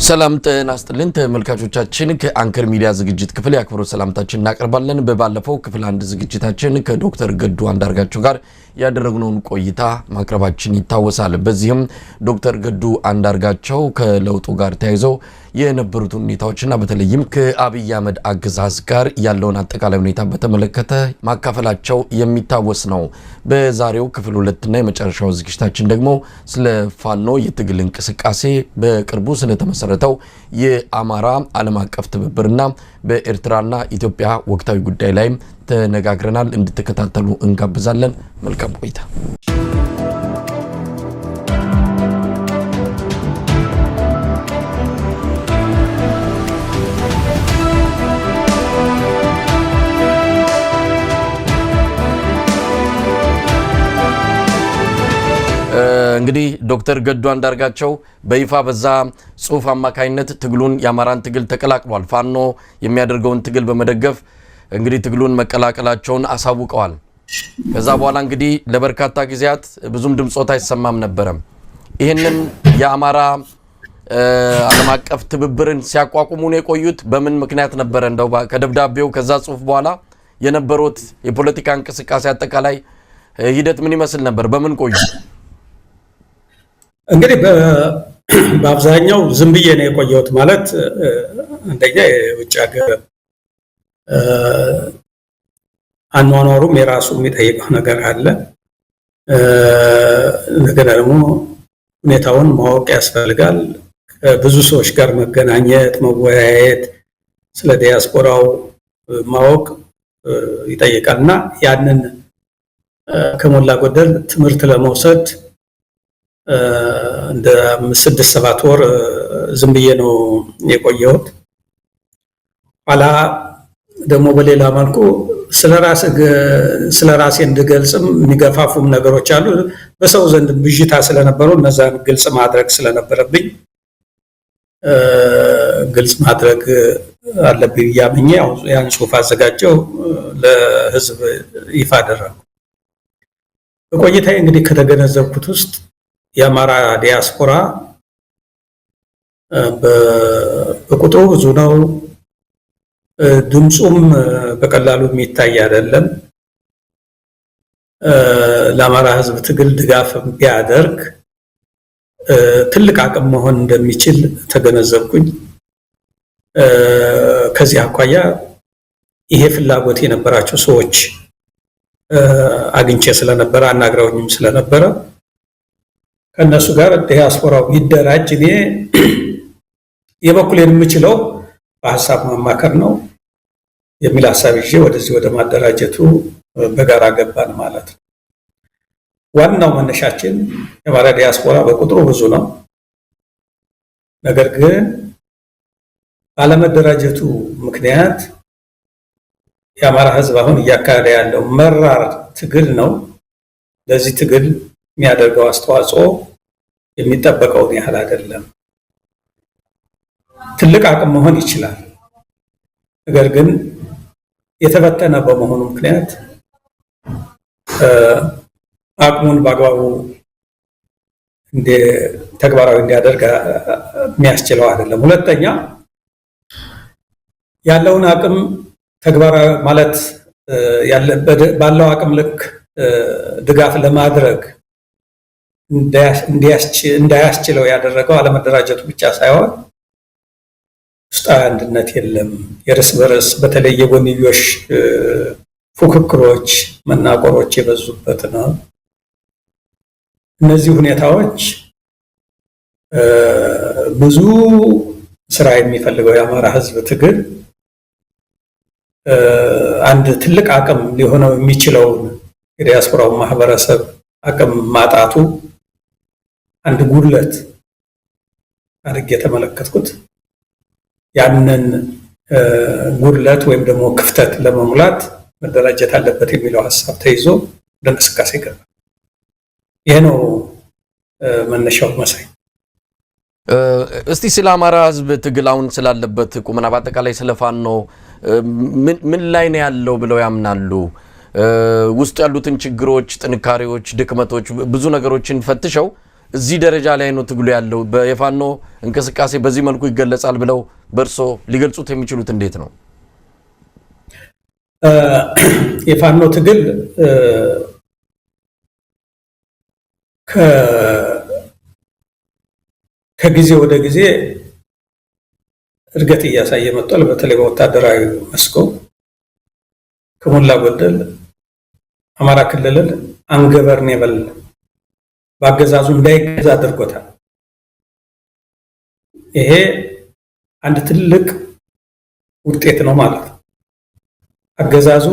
ሰላም ጤና ይስጥልን ተመልካቾቻችን ከአንከር ሚዲያ ዝግጅት ክፍል ያክብሮት ሰላምታችን እናቀርባለን። በባለፈው ክፍል አንድ ዝግጅታችን ከዶክተር ገዱ አንዳርጋቸው ጋር ያደረግነውን ቆይታ ማቅረባችን ይታወሳል። በዚህም ዶክተር ገዱ አንዳርጋቸው ከለውጡ ጋር ተያይዘው የነበሩት ሁኔታዎችና በተለይም ከአብይ አህመድ አገዛዝ ጋር ያለውን አጠቃላይ ሁኔታ በተመለከተ ማካፈላቸው የሚታወስ ነው። በዛሬው ክፍል 2 እና የመጨረሻው ዝግጅታችን ደግሞ ስለ ፋኖ የትግል እንቅስቃሴ በቅርቡ ስለተመሰረተው የአማራ ዓለም አቀፍ ትብብርና በኤርትራና ኢትዮጵያ ወቅታዊ ጉዳይ ላይ ተነጋግረናል። እንድትከታተሉ እንጋብዛለን። መልካም ቆይታ። እንግዲህ ዶክተር ገዱ አንዳርጋቸው በይፋ በዛ ጽሁፍ አማካይነት ትግሉን የአማራን ትግል ተቀላቅሏል። ፋኖ የሚያደርገውን ትግል በመደገፍ እንግዲህ ትግሉን መቀላቀላቸውን አሳውቀዋል። ከዛ በኋላ እንግዲህ ለበርካታ ጊዜያት ብዙም ድምጾት አይሰማም ነበር። ይሄንን የአማራ ዓለም አቀፍ ትብብርን ሲያቋቁሙ ነው የቆዩት። በምን ምክንያት ነበር? እንደው ከደብዳቤው ከዛ ጽሁፍ በኋላ የነበሩት የፖለቲካ እንቅስቃሴ አጠቃላይ ሂደት ምን ይመስል ነበር? በምን ቆዩ? እንግዲህ በአብዛኛው ዝም ብዬ ነው የቆየሁት። ማለት አንደኛ የውጭ ሀገር አኗኗሩም የራሱ የሚጠይቀው ነገር አለ። እንደገና ደግሞ ሁኔታውን ማወቅ ያስፈልጋል። ከብዙ ሰዎች ጋር መገናኘት፣ መወያየት፣ ስለ ዲያስፖራው ማወቅ ይጠይቃል እና ያንን ከሞላ ጎደል ትምህርት ለመውሰድ እንደ 6-7 ወር ዝም ብዬ ነው የቆየሁት። ኋላ ደግሞ በሌላ መልኩ ስለራሴ እንድገልጽም የሚገፋፉም ነገሮች አሉ። በሰው ዘንድ ብዥታ ስለነበሩ እነዛን ግልጽ ማድረግ ስለነበረብኝ ግልጽ ማድረግ አለብኝ ያምኜ ያን ጽሁፍ አዘጋጀው፣ ለህዝብ ይፋ አደረኩ። በቆይታዬ እንግዲህ ከተገነዘብኩት ውስጥ የአማራ ዲያስፖራ በቁጥሩ ብዙ ነው። ድምጹም በቀላሉ የሚታይ አይደለም። ለአማራ ህዝብ ትግል ድጋፍ ቢያደርግ ትልቅ አቅም መሆን እንደሚችል ተገነዘብኩኝ። ከዚህ አኳያ ይሄ ፍላጎት የነበራቸው ሰዎች አግኝቼ ስለነበረ አናግረውኝም ስለነበረ ከነሱ ጋር ዲያስፖራው ይደራጅ፣ እኔ የበኩሌን የምችለው በሀሳብ ማማከር ነው የሚል ሀሳብ ይዤ ወደዚህ ወደ ማደራጀቱ በጋራ ገባን ማለት ነው። ዋናው መነሻችን የአማራ ዲያስፖራ በቁጥሩ ብዙ ነው። ነገር ግን ባለመደራጀቱ ምክንያት የአማራ ህዝብ አሁን እያካሄደ ያለው መራር ትግል ነው። ለዚህ ትግል የሚያደርገው አስተዋጽኦ የሚጠበቀውን ያህል አይደለም። ትልቅ አቅም መሆን ይችላል። ነገር ግን የተበተነ በመሆኑ ምክንያት አቅሙን በአግባቡ ተግባራዊ እንዲያደርግ የሚያስችለው አይደለም። ሁለተኛ ያለውን አቅም ተግባራዊ ማለት ባለው አቅም ልክ ድጋፍ ለማድረግ እንዳያስችለው ያደረገው አለመደራጀቱ ብቻ ሳይሆን ውስጣዊ አንድነት የለም። የርስ በርስ በተለይ የጎንዮሽ ፉክክሮች፣ መናቆሮች የበዙበት ነው። እነዚህ ሁኔታዎች ብዙ ስራ የሚፈልገው የአማራ ህዝብ ትግል አንድ ትልቅ አቅም ሊሆነው የሚችለውን የዲያስፖራው ማህበረሰብ አቅም ማጣቱ አንድ ጉድለት አድርጌ የተመለከትኩት። ያንን ጉድለት ወይም ደግሞ ክፍተት ለመሙላት መደራጀት አለበት የሚለው ሀሳብ ተይዞ ወደ እንቅስቃሴ ገባ። ይሄ ነው መነሻው መሳይ። እስቲ ስለ አማራ ህዝብ ትግል አሁን ስላለበት ቁመና በአጠቃላይ ስለ ፋኖ ምን ላይ ነው ያለው ብለው ያምናሉ? ውስጥ ያሉትን ችግሮች፣ ጥንካሬዎች፣ ድክመቶች ብዙ ነገሮችን ፈትሸው እዚህ ደረጃ ላይ ነው ትግሉ ያለው? የፋኖ እንቅስቃሴ በዚህ መልኩ ይገለጻል ብለው በእርሶ ሊገልጹት የሚችሉት እንዴት ነው? የፋኖ ትግል ከጊዜ ወደ ጊዜ እድገት እያሳየ መጥቷል። በተለይ በወታደራዊ መስኮ ከሞላ ጎደል አማራ ክልልን አንገቨርኔብል በአገዛዙ እንዳይገዛ አድርጎታል። ይሄ አንድ ትልቅ ውጤት ነው ማለት ነው። አገዛዙ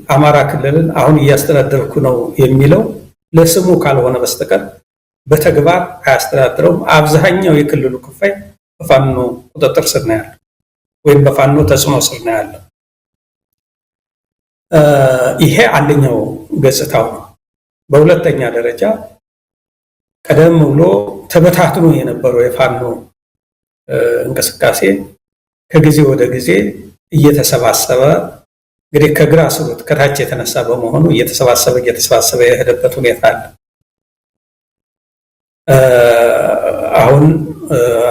አማራ ክልልን አሁን እያስተዳደርኩ ነው የሚለው ለስሙ ካልሆነ በስተቀር በተግባር አያስተዳድረውም። አብዛኛው የክልሉ ክፋይ በፋኖ ቁጥጥር ስር ነው ያለው ወይም በፋኖ ተጽዕኖ ስር ነው ያለው። ይሄ አንደኛው ገጽታው ነው። በሁለተኛ ደረጃ ቀደም ብሎ ተበታትኖ የነበረው የፋኖ እንቅስቃሴ ከጊዜ ወደ ጊዜ እየተሰባሰበ እንግዲህ ከግራ ስሩት ከታች የተነሳ በመሆኑ እየተሰባሰበ የሄደበት ሁኔታ አለ። አሁን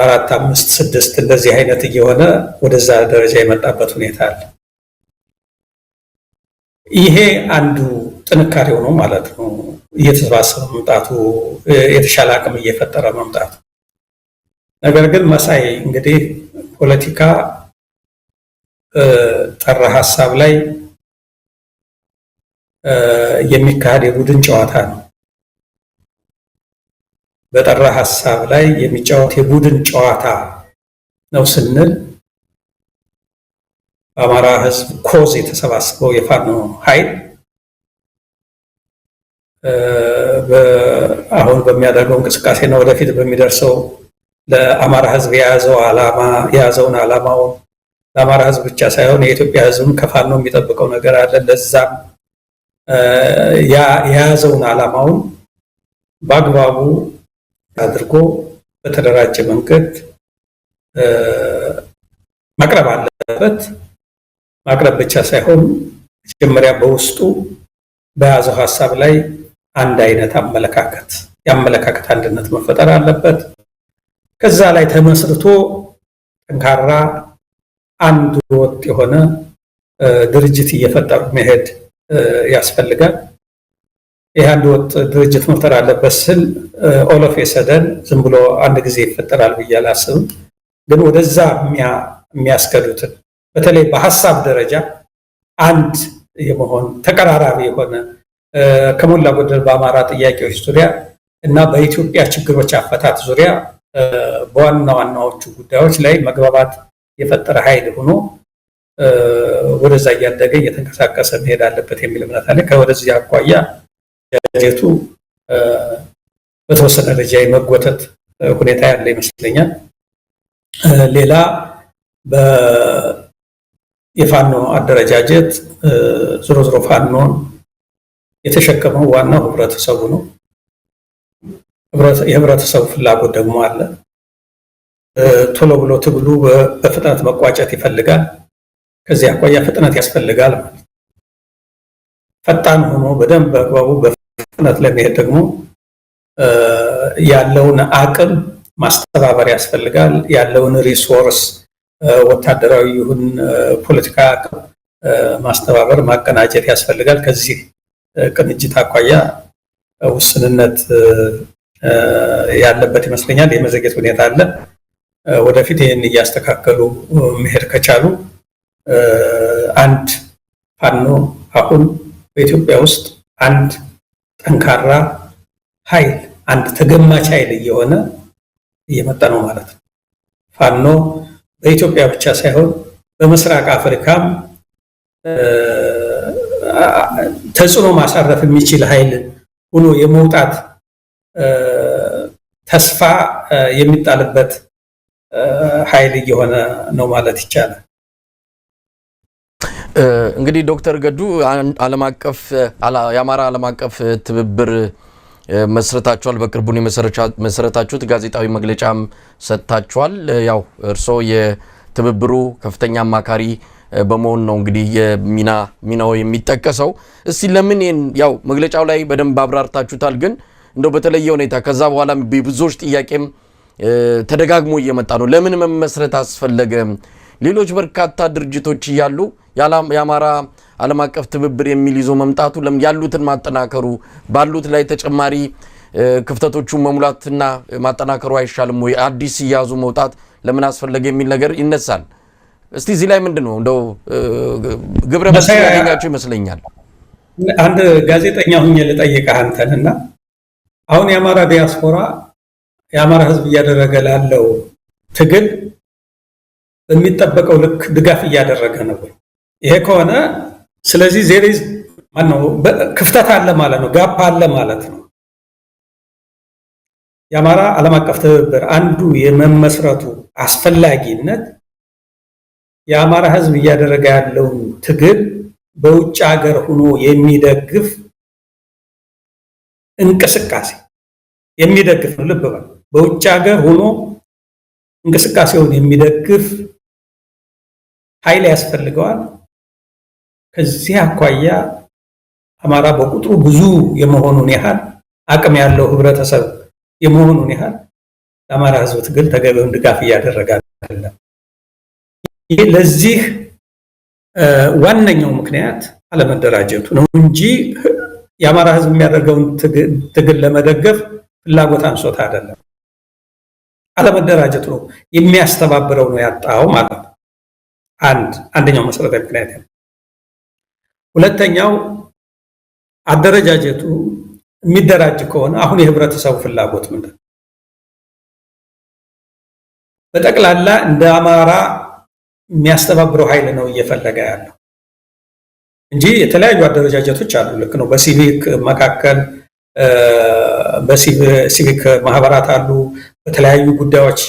4፣ 5፣ 6 እንደዚህ አይነት እየሆነ ወደዛ ደረጃ የመጣበት ሁኔታ አለ። ይሄ አንዱ ጥንካሬው ነው ማለት ነው። እየተሰባሰበ መምጣቱ፣ የተሻለ አቅም እየፈጠረ መምጣቱ። ነገር ግን መሳይ እንግዲህ ፖለቲካ ጠራ ሀሳብ ላይ የሚካሄድ የቡድን ጨዋታ ነው። በጠራ ሀሳብ ላይ የሚጫወት የቡድን ጨዋታ ነው ስንል በአማራ ሕዝብ ኮዝ የተሰባሰበው የፋኖ ኃይል አሁን በሚያደርገው እንቅስቃሴና ወደፊት በሚደርሰው ለአማራ ሕዝብ የያዘውን ዓላማውን ለአማራ ሕዝብ ብቻ ሳይሆን የኢትዮጵያ ሕዝብም ከፋኖ የሚጠብቀው ነገር አለ። ለዛም የያዘውን ዓላማውን በአግባቡ አድርጎ በተደራጀ መንገድ ማቅረብ አለበት። ማቅረብ ብቻ ሳይሆን መጀመሪያ በውስጡ በያዘው ሀሳብ ላይ አንድ አይነት የአመለካከት አንድነት መፈጠር አለበት። ከዛ ላይ ተመስርቶ ጠንካራ አንድ ወጥ የሆነ ድርጅት እየፈጠሩ መሄድ ያስፈልጋል። ይህ አንድ ወጥ ድርጅት መፍጠር አለበት ስል ኦሎፍ የሰደን ዝም ብሎ አንድ ጊዜ ይፈጠራል ብዬ አላስብም። ግን ወደዛ የሚያስከዱትን በተለይ በሀሳብ ደረጃ አንድ የመሆን ተቀራራቢ የሆነ ከሞላ ጎደል በአማራ ጥያቄዎች ዙሪያ እና በኢትዮጵያ ችግሮች አፈታት ዙሪያ በዋና ዋናዎቹ ጉዳዮች ላይ መግባባት የፈጠረ ኃይል ሆኖ ወደዛ እያደገ እየተንቀሳቀሰ መሄድ አለበት የሚል እምነት አለ። ከወደዚህ አኳያ ጀቱ በተወሰነ ደረጃ የመጎተት ሁኔታ ያለ ይመስለኛል። ሌላ የፋኖ አደረጃጀት ዞሮ ዞሮ ፋኖን የተሸከመው ዋናው ህብረተሰቡ ነው። የህብረተሰቡ ፍላጎት ደግሞ አለ። ቶሎ ብሎ ትግሉ በፍጥነት መቋጨት ይፈልጋል። ከዚህ አኳያ ፍጥነት ያስፈልጋል ማለት ነው። ፈጣን ሆኖ በደንብ በአግባቡ በፍጥነት ለመሄድ ደግሞ ያለውን አቅም ማስተባበር ያስፈልጋል። ያለውን ሪሶርስ ወታደራዊ ይሁን ፖለቲካ አቅም ማስተባበር ማቀናጀት ያስፈልጋል። ከዚህ ቅንጅት አኳያ ውስንነት ያለበት ይመስለኛል። የመዘግየት ሁኔታ አለ። ወደፊት ይህን እያስተካከሉ መሄድ ከቻሉ አንድ ፋኖ አሁን በኢትዮጵያ ውስጥ አንድ ጠንካራ ኃይል፣ አንድ ተገማች ኃይል እየመጣ ነው ማለት ነው። ፋኖ በኢትዮጵያ ብቻ ሳይሆን በምስራቅ አፍሪካም ተጽዕኖ ማሳረፍ የሚችል ኃይል ሆኖ የመውጣት ተስፋ የሚጣልበት ኃይል እየሆነ ነው ማለት ይቻላል። እንግዲህ ዶክተር ገዱ የአማራ ዓለም አቀፍ ትብብር መስረታችኋል። በቅርቡን የመሰረታችሁት ጋዜጣዊ መግለጫም ሰጥታችኋል። ያው እርስዎ የትብብሩ ከፍተኛ አማካሪ በመሆን ነው እንግዲህ ሚናው የሚጠቀሰው። እስቲ ለምን ያው መግለጫው ላይ በደንብ አብራርታችሁታል፣ ግን እንደው በተለየ ሁኔታ ከዛ በኋላ ብዙዎች ጥያቄም ተደጋግሞ እየመጣ ነው። ለምን መመስረት አስፈለገ? ሌሎች በርካታ ድርጅቶች እያሉ የአማራ ዓለም አቀፍ ትብብር የሚል ይዞ መምጣቱ ያሉትን ማጠናከሩ ባሉት ላይ ተጨማሪ ክፍተቶቹን መሙላትና ማጠናከሩ አይሻልም ወይ? አዲስ ሲያዙ መውጣት ለምን አስፈለገ የሚል ነገር ይነሳል። እስቲ እዚህ ላይ ምንድነው እንደው ግብረ መልስ ያገኛችሁ ይመስለኛል። አንድ ጋዜጠኛ ሆኜ ልጠይቅህ አንተንና አሁን የአማራ ዲያስፖራ የአማራ ህዝብ እያደረገ ላለው ትግል በሚጠበቀው ልክ ድጋፍ እያደረገ ነው ወይ? ይሄ ከሆነ ስለዚህ ዜሪዝ ማነው ክፍተት አለ ማለት ነው፣ ጋፕ አለ ማለት ነው። የአማራ ዓለም አቀፍ ትብብር አንዱ የመመስረቱ አስፈላጊነት የአማራ ህዝብ እያደረገ ያለውን ትግል በውጭ ሀገር ሆኖ የሚደግፍ እንቅስቃሴ የሚደግፍ ነው። ልብ በል፣ በውጭ ሀገር ሆኖ እንቅስቃሴውን የሚደግፍ ኃይል ያስፈልገዋል። ከዚህ አኳያ አማራ በቁጥሩ ብዙ የመሆኑን ያህል አቅም ያለው ህብረተሰብ የመሆኑን ያህል ለአማራ ህዝብ ትግል ተገቢውን ድጋፍ እያደረገ አይደለም። ይህ ለዚህ ዋነኛው ምክንያት አለመደራጀቱ ነው እንጂ የአማራ ህዝብ የሚያደርገውን ትግል ለመደገፍ ፍላጎት አንሶት አይደለም። አለመደራጀቱ ነው የሚያስተባብረው ነው ያጣው ማለት ነው። አንደኛው መሰረታዊ ምክንያት ነው። ሁለተኛው አደረጃጀቱ የሚደራጅ ከሆነ አሁን የህብረተሰቡ ፍላጎት ምንድን ነው? በጠቅላላ እንደ አማራ የሚያስተባብረው ኃይል ነው እየፈለገ ያለው እንጂ የተለያዩ አደረጃጀቶች አሉ። ልክ ነው። በሲቪክ መካከል በሲቪክ ማህበራት አሉ። በተለያዩ ጉዳዮች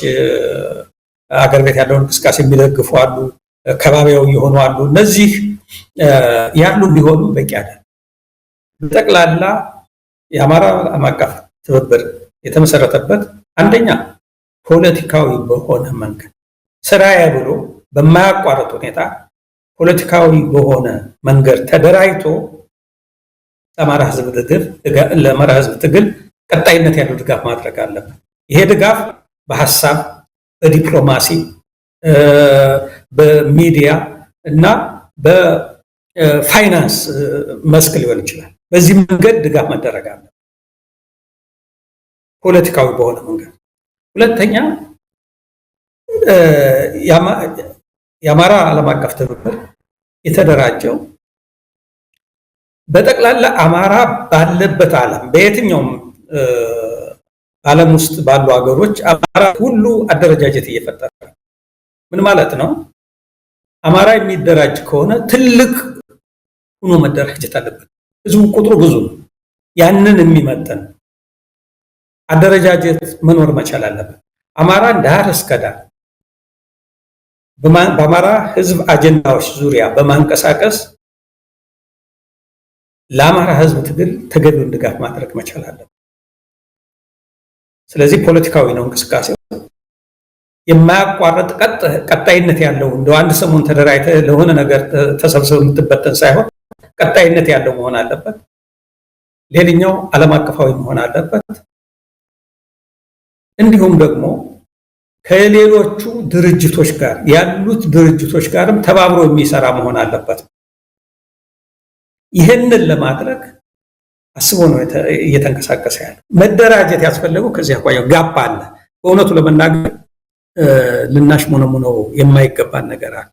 አገር ቤት ያለውን እንቅስቃሴ የሚደግፉ አሉ። ከባቢያዊ የሆኑ አሉ። እነዚህ ያሉ ቢሆኑ በቂ አይደለም። በጠቅላላ የአማራ ዓለም አቀፍ ትብብር የተመሰረተበት አንደኛ ፖለቲካዊ በሆነ መንገድ ስራዬ ብሎ በማያቋርጥ ሁኔታ ፖለቲካዊ በሆነ መንገድ ተደራጅቶ ለአማራ ህዝብ ትግል ቀጣይነት ያለው ድጋፍ ማድረግ አለበት። ይሄ ድጋፍ በሀሳብ፣ በዲፕሎማሲ፣ በሚዲያ እና በፋይናንስ መስክ ሊሆን ይችላል። በዚህ መንገድ ድጋፍ መደረግ አለበት፣ ፖለቲካዊ በሆነ መንገድ። ሁለተኛ የአማራ ዓለም አቀፍ ትብብር የተደራጀው በጠቅላላ አማራ ባለበት ዓለም በየትኛውም ዓለም ውስጥ ባሉ ሀገሮች አማራ ሁሉ አደረጃጀት እየፈጠረ ነው። ምን ማለት ነው? አማራ የሚደራጅ ከሆነ ትልቅ ሆኖ መደራጀት አለበት። ህዝቡ ቁጥሩ ብዙ ነው። ያንን የሚመጥን አደረጃጀት መኖር መቻል አለበት። አማራ ዳር እስከ ዳር በአማራ ህዝብ አጀንዳዎች ዙሪያ በማንቀሳቀስ ለአማራ ህዝብ ትግል ተገቢውን ድጋፍ ማድረግ መቻል አለበት። ስለዚህ ፖለቲካዊ ነው እንቅስቃሴው፣ የማያቋርጥ ቀጣይነት ያለው እንደው አንድ ሰሞን ተደራጅተህ ለሆነ ነገር ተሰብስበው የምትበተን ሳይሆን ቀጣይነት ያለው መሆን አለበት። ሌላኛው ዓለም አቀፋዊ መሆን አለበት። እንዲሁም ደግሞ ከሌሎቹ ድርጅቶች ጋር ያሉት ድርጅቶች ጋርም ተባብሮ የሚሰራ መሆን አለበት። ይህንን ለማድረግ አስቦ ነው እየተንቀሳቀሰ ያለው። መደራጀት ያስፈለገው ከዚህ አኳያ ጋፕ አለ። በእውነቱ ለመናገር ልናሽሞነሙነው የማይገባን ነገር አለ።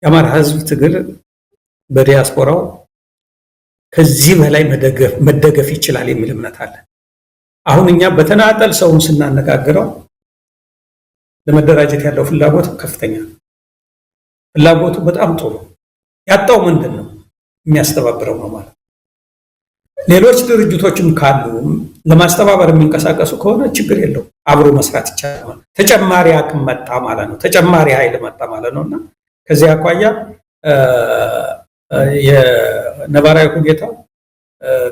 የአማራ ህዝብ ትግል በዲያስፖራው ከዚህ በላይ መደገፍ ይችላል የሚል እምነት አለ። አሁን እኛ በተናጠል ሰውን ስናነጋግረው ለመደራጀት ያለው ፍላጎት ከፍተኛ ነው። ፍላጎቱ በጣም ጥሩ። ያጣው ምንድን ነው? የሚያስተባብረው ነው ማለት። ሌሎች ድርጅቶችም ካሉ ለማስተባበር የሚንቀሳቀሱ ከሆነ ችግር የለው፣ አብሮ መስራት ይቻላል። ተጨማሪ አቅም መጣ ማለት ነው። ተጨማሪ ኃይል መጣ ማለት ነውና ከዚህ አኳያ የነባራዊ ሁኔታው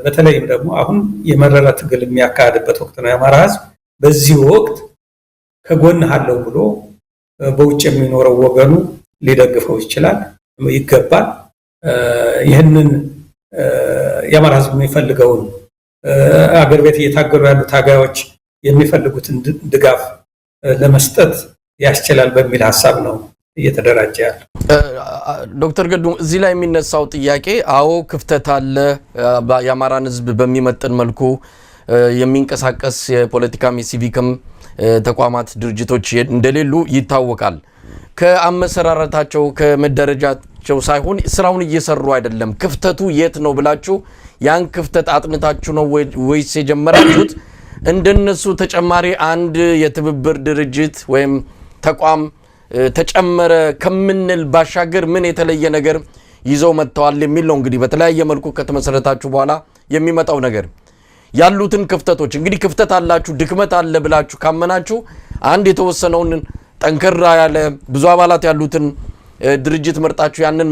በተለይም ደግሞ አሁን የመረረ ትግል የሚያካሂድበት ወቅት ነው። የአማራ ህዝብ በዚህ ወቅት ከጎንህ አለው ብሎ በውጭ የሚኖረው ወገኑ ሊደግፈው ይችላል፣ ይገባል። ይህንን የአማራ ህዝብ የሚፈልገውን አገር ቤት እየታገሉ ያሉ ታጋዮች የሚፈልጉትን ድጋፍ ለመስጠት ያስችላል በሚል ሐሳብ ነው እየተደራጀ ያለው። ዶክተር ገዱ እዚህ ላይ የሚነሳው ጥያቄ አዎ ክፍተት አለ። የአማራን ህዝብ በሚመጥን መልኩ የሚንቀሳቀስ የፖለቲካም የሲቪክም ተቋማት ድርጅቶች እንደሌሉ ይታወቃል። ከአመሰራረታቸው ከመደረጃቸው ሳይሆን ስራውን እየሰሩ አይደለም። ክፍተቱ የት ነው ብላችሁ ያን ክፍተት አጥንታችሁ ነው ወይስ የጀመራችሁት? እንደነሱ ተጨማሪ አንድ የትብብር ድርጅት ወይም ተቋም ተጨመረ ከምንል ባሻገር ምን የተለየ ነገር ይዘው መጥተዋል የሚል ነው። እንግዲህ በተለያየ መልኩ ከተመሰረታችሁ በኋላ የሚመጣው ነገር ያሉትን ክፍተቶች እንግዲህ ክፍተት አላችሁ ድክመት አለ ብላችሁ ካመናችሁ አንድ የተወሰነውን ጠንከራ ያለ ብዙ አባላት ያሉትን ድርጅት መርጣችሁ ያንን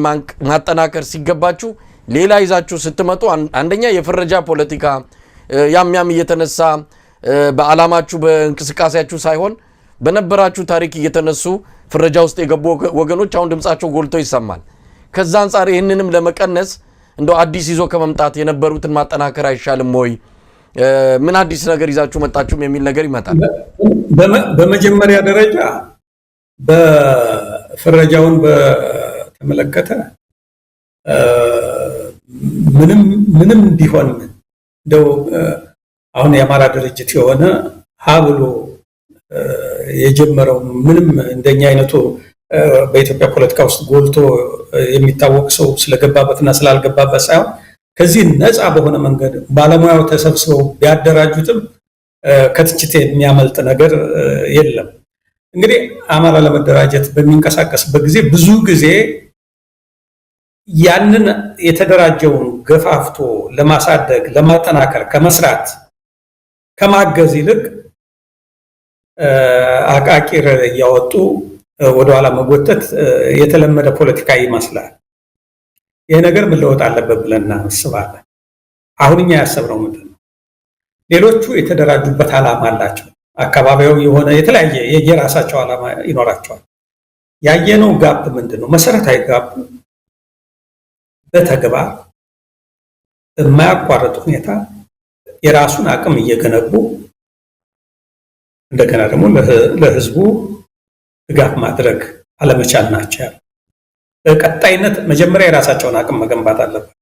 ማጠናከር ሲገባችሁ ሌላ ይዛችሁ ስትመጡ አንደኛ የፍረጃ ፖለቲካ ያም እየተነሳ በአላማችሁ በእንቅስቃሴያችሁ ሳይሆን በነበራችሁ ታሪክ እየተነሱ ፍረጃ ውስጥ የገቡ ወገኖች አሁን ድምጻቸው ጎልቶ ይሰማል። ከዛ አንፃር ይህንንም ለመቀነስ እንደው አዲስ ይዞ ከመምጣት የነበሩትን ማጠናከር አይሻልም ወይ? ምን አዲስ ነገር ይዛችሁ መጣችሁም የሚል ነገር ይመጣል። በመጀመሪያ ደረጃ በፍረጃውን በተመለከተ ምንም ቢሆን እንደው አሁን የአማራ ድርጅት የሆነ ሀብሎ የጀመረው ምንም እንደኛ አይነቱ በኢትዮጵያ ፖለቲካ ውስጥ ጎልቶ የሚታወቅ ሰው ስለገባበትና ስላልገባበት ሳይሆን ከዚህ ነፃ በሆነ መንገድ ባለሙያው ተሰብስበው ቢያደራጁትም ከትችት የሚያመልጥ ነገር የለም። እንግዲህ አማራ ለመደራጀት በሚንቀሳቀስበት ጊዜ ብዙ ጊዜ ያንን የተደራጀውን ገፋፍቶ ለማሳደግ ለማጠናከር ከመስራት ከማገዝ ይልቅ አቃቂር እያወጡ ወደኋላ መጎተት የተለመደ ፖለቲካ ይመስላል። ይሄ ነገር መለወጥ አለበት ብለን እናስባለን። አሁን እኛ ያሰብነው ምንድን ነው? ሌሎቹ የተደራጁበት ዓላማ አላቸው። አካባቢው የሆነ የተለያየ የየራሳቸው ዓላማ ይኖራቸዋል። ያየነው ጋፕ ምንድን ነው? መሰረታዊ ጋፕ በተግባር በማያቋርጥ ሁኔታ የራሱን አቅም እየገነቡ እንደገና ደግሞ ለህዝቡ ድጋፍ ማድረግ አለመቻል ናቸው። በቀጣይነት መጀመሪያ የራሳቸውን አቅም መገንባት አለባቸው።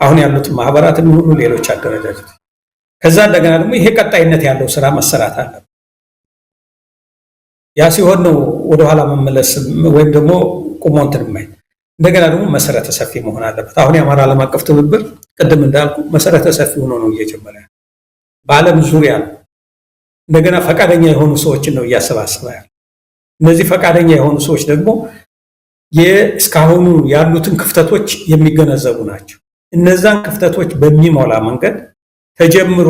አሁን ያሉት ማህበራት የሚሆኑ ሌሎች አደረጃጀት ከዛ እንደገና ደግሞ ይሄ ቀጣይነት ያለው ስራ መሰራት አለበት። ያ ሲሆን ነው ወደኋላ መመለስ ወይም ደግሞ ቁሞ እንትን የማይል እንደገና ደግሞ መሰረተ ሰፊ መሆን አለበት። አሁን የአማራ ዓለም አቀፍ ትብብር ቅድም እንዳልኩ መሰረተ ሰፊ ሆኖ ነው እየጀመረ ያለው። በዓለም ዙሪያ ነው። እንደገና ፈቃደኛ የሆኑ ሰዎችን ነው እያሰባሰበ ያለው። እነዚህ ፈቃደኛ የሆኑ ሰዎች ደግሞ እስካሁኑ ያሉትን ክፍተቶች የሚገነዘቡ ናቸው። እነዛን ክፍተቶች በሚሞላ መንገድ ተጀምሮ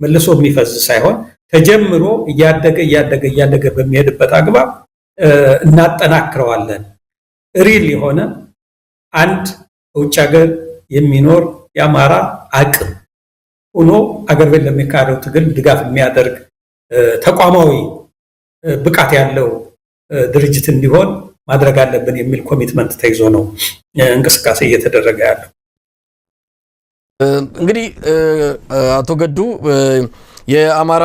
መልሶ የሚፈዝ ሳይሆን ተጀምሮ እያደገ በሚሄድበት አግባብ እናጠናክረዋለን። ሪል የሆነ አንድ በውጭ ሀገር የሚኖር የአማራ አቅም ሆኖ አገር ቤት ለሚካሄደው ትግል ድጋፍ የሚያደርግ ተቋማዊ ብቃት ያለው ድርጅት እንዲሆን ማድረግ አለብን የሚል ኮሚትመንት ተይዞ ነው እንቅስቃሴ እየተደረገ ያለው። እንግዲህ አቶ ገዱ የአማራ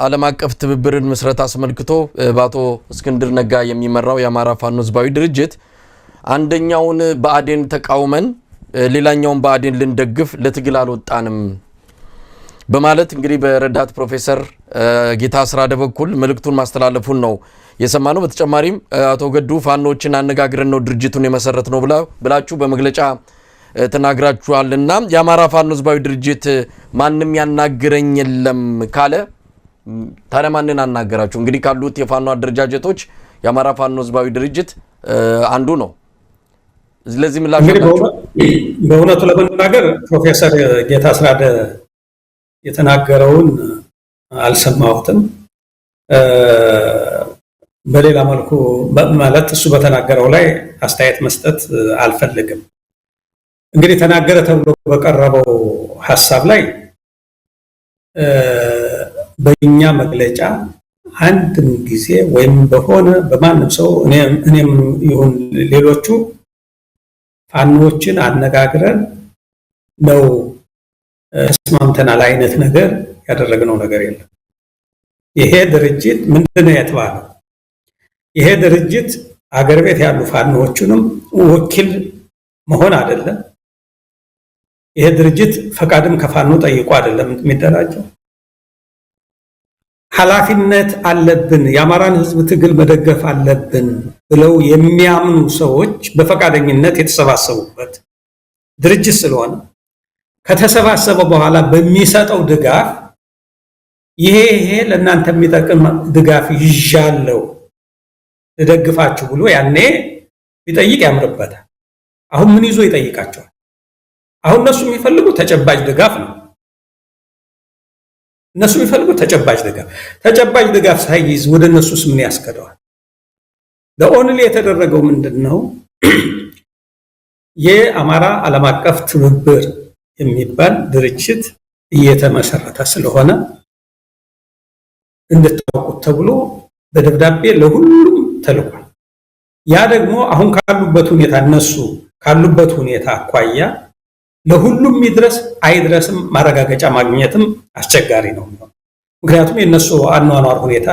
ዓለም አቀፍ ትብብርን ምስረት አስመልክቶ በአቶ እስክንድር ነጋ የሚመራው የአማራ ፋኖ ህዝባዊ ድርጅት አንደኛውን ብአዴን ተቃውመን ሌላኛውን ብአዴን ልንደግፍ ለትግል አልወጣንም በማለት እንግዲህ በረዳት ፕሮፌሰር ጌታ አስራደ በኩል መልእክቱን ማስተላለፉን ነው የሰማነው። በተጨማሪም አቶ ገዱ ፋኖችን አነጋግረን ነው ድርጅቱን የመሰረት ነው ብላችሁ በመግለጫ ተናግራችኋልና የአማራ ፋኖ ህዝባዊ ድርጅት ማንም ያናግረኝ የለም ካለ ታዲያ ማንን አናገራችሁ? እንግዲህ ካሉት የፋኖ አደረጃጀቶች የአማራ ፋኖ ህዝባዊ ድርጅት አንዱ ነው። ስለዚህ ምላሽ በእውነቱ ለመናገር ፕሮፌሰር ጌታ አስራደ የተናገረውን አልሰማሁትም። በሌላ መልኩ ማለት እሱ በተናገረው ላይ አስተያየት መስጠት አልፈልግም። እንግዲህ ተናገረ ተብሎ በቀረበው ሐሳብ ላይ በእኛ መግለጫ አንድም ጊዜ ወይም በማንም ሰው እኔም ይሁን ሌሎቹ ፋኖችን አነጋግረን ነው ተስማምተናል አይነት ነገር ያደረግነው ነገር የለም። ይሄ ድርጅት ምንድነው የተባለው? ይሄ ድርጅት አገር ቤት ያሉ ፋኖዎቹንም ወኪል መሆን አይደለም። ይሄ ድርጅት ፈቃድም ከፋኖ ጠይቆ አይደለም የሚደራጀው። ኃላፊነት አለብን፣ የአማራን ሕዝብ ትግል መደገፍ አለብን ብለው የሚያምኑ ሰዎች በፈቃደኝነት የተሰባሰቡበት ድርጅት ስለሆነ ከተሰባሰበ በኋላ በሚሰጠው ድጋፍ ይሄ ለእናንተ የሚጠቅም ድጋፍ ይዣለው ልደግፋችሁ ብሎ ያኔ ቢጠይቅ ያምርበታል። አሁን ምን ይዞ ይጠይቃቸዋል? አሁን እነሱ የሚፈልጉት ተጨባጭ ድጋፍ ነው። እነሱ የሚፈልጉት ተጨባጭ ድጋፍ ሳይይዝ ወደ እነሱስ ምን ያስከደዋል? ለኦንሊ የተደረገው ምንድነው? የአማራ ዓለም አቀፍ ትብብር የሚባል ድርጅት እየተመሰረተ ስለሆነ እንድታውቁት ተብሎ በደብዳቤ ለሁሉም ተልኳል። ያ ደግሞ አሁን ካሉበት ሁኔታ እነሱ ካሉበት ሁኔታ አኳያ ለሁሉም ይድረስ አይድረስም ማረጋገጫ ማግኘትም አስቸጋሪ ነው። ምክንያቱም የነሱ አኗኗር ሁኔታ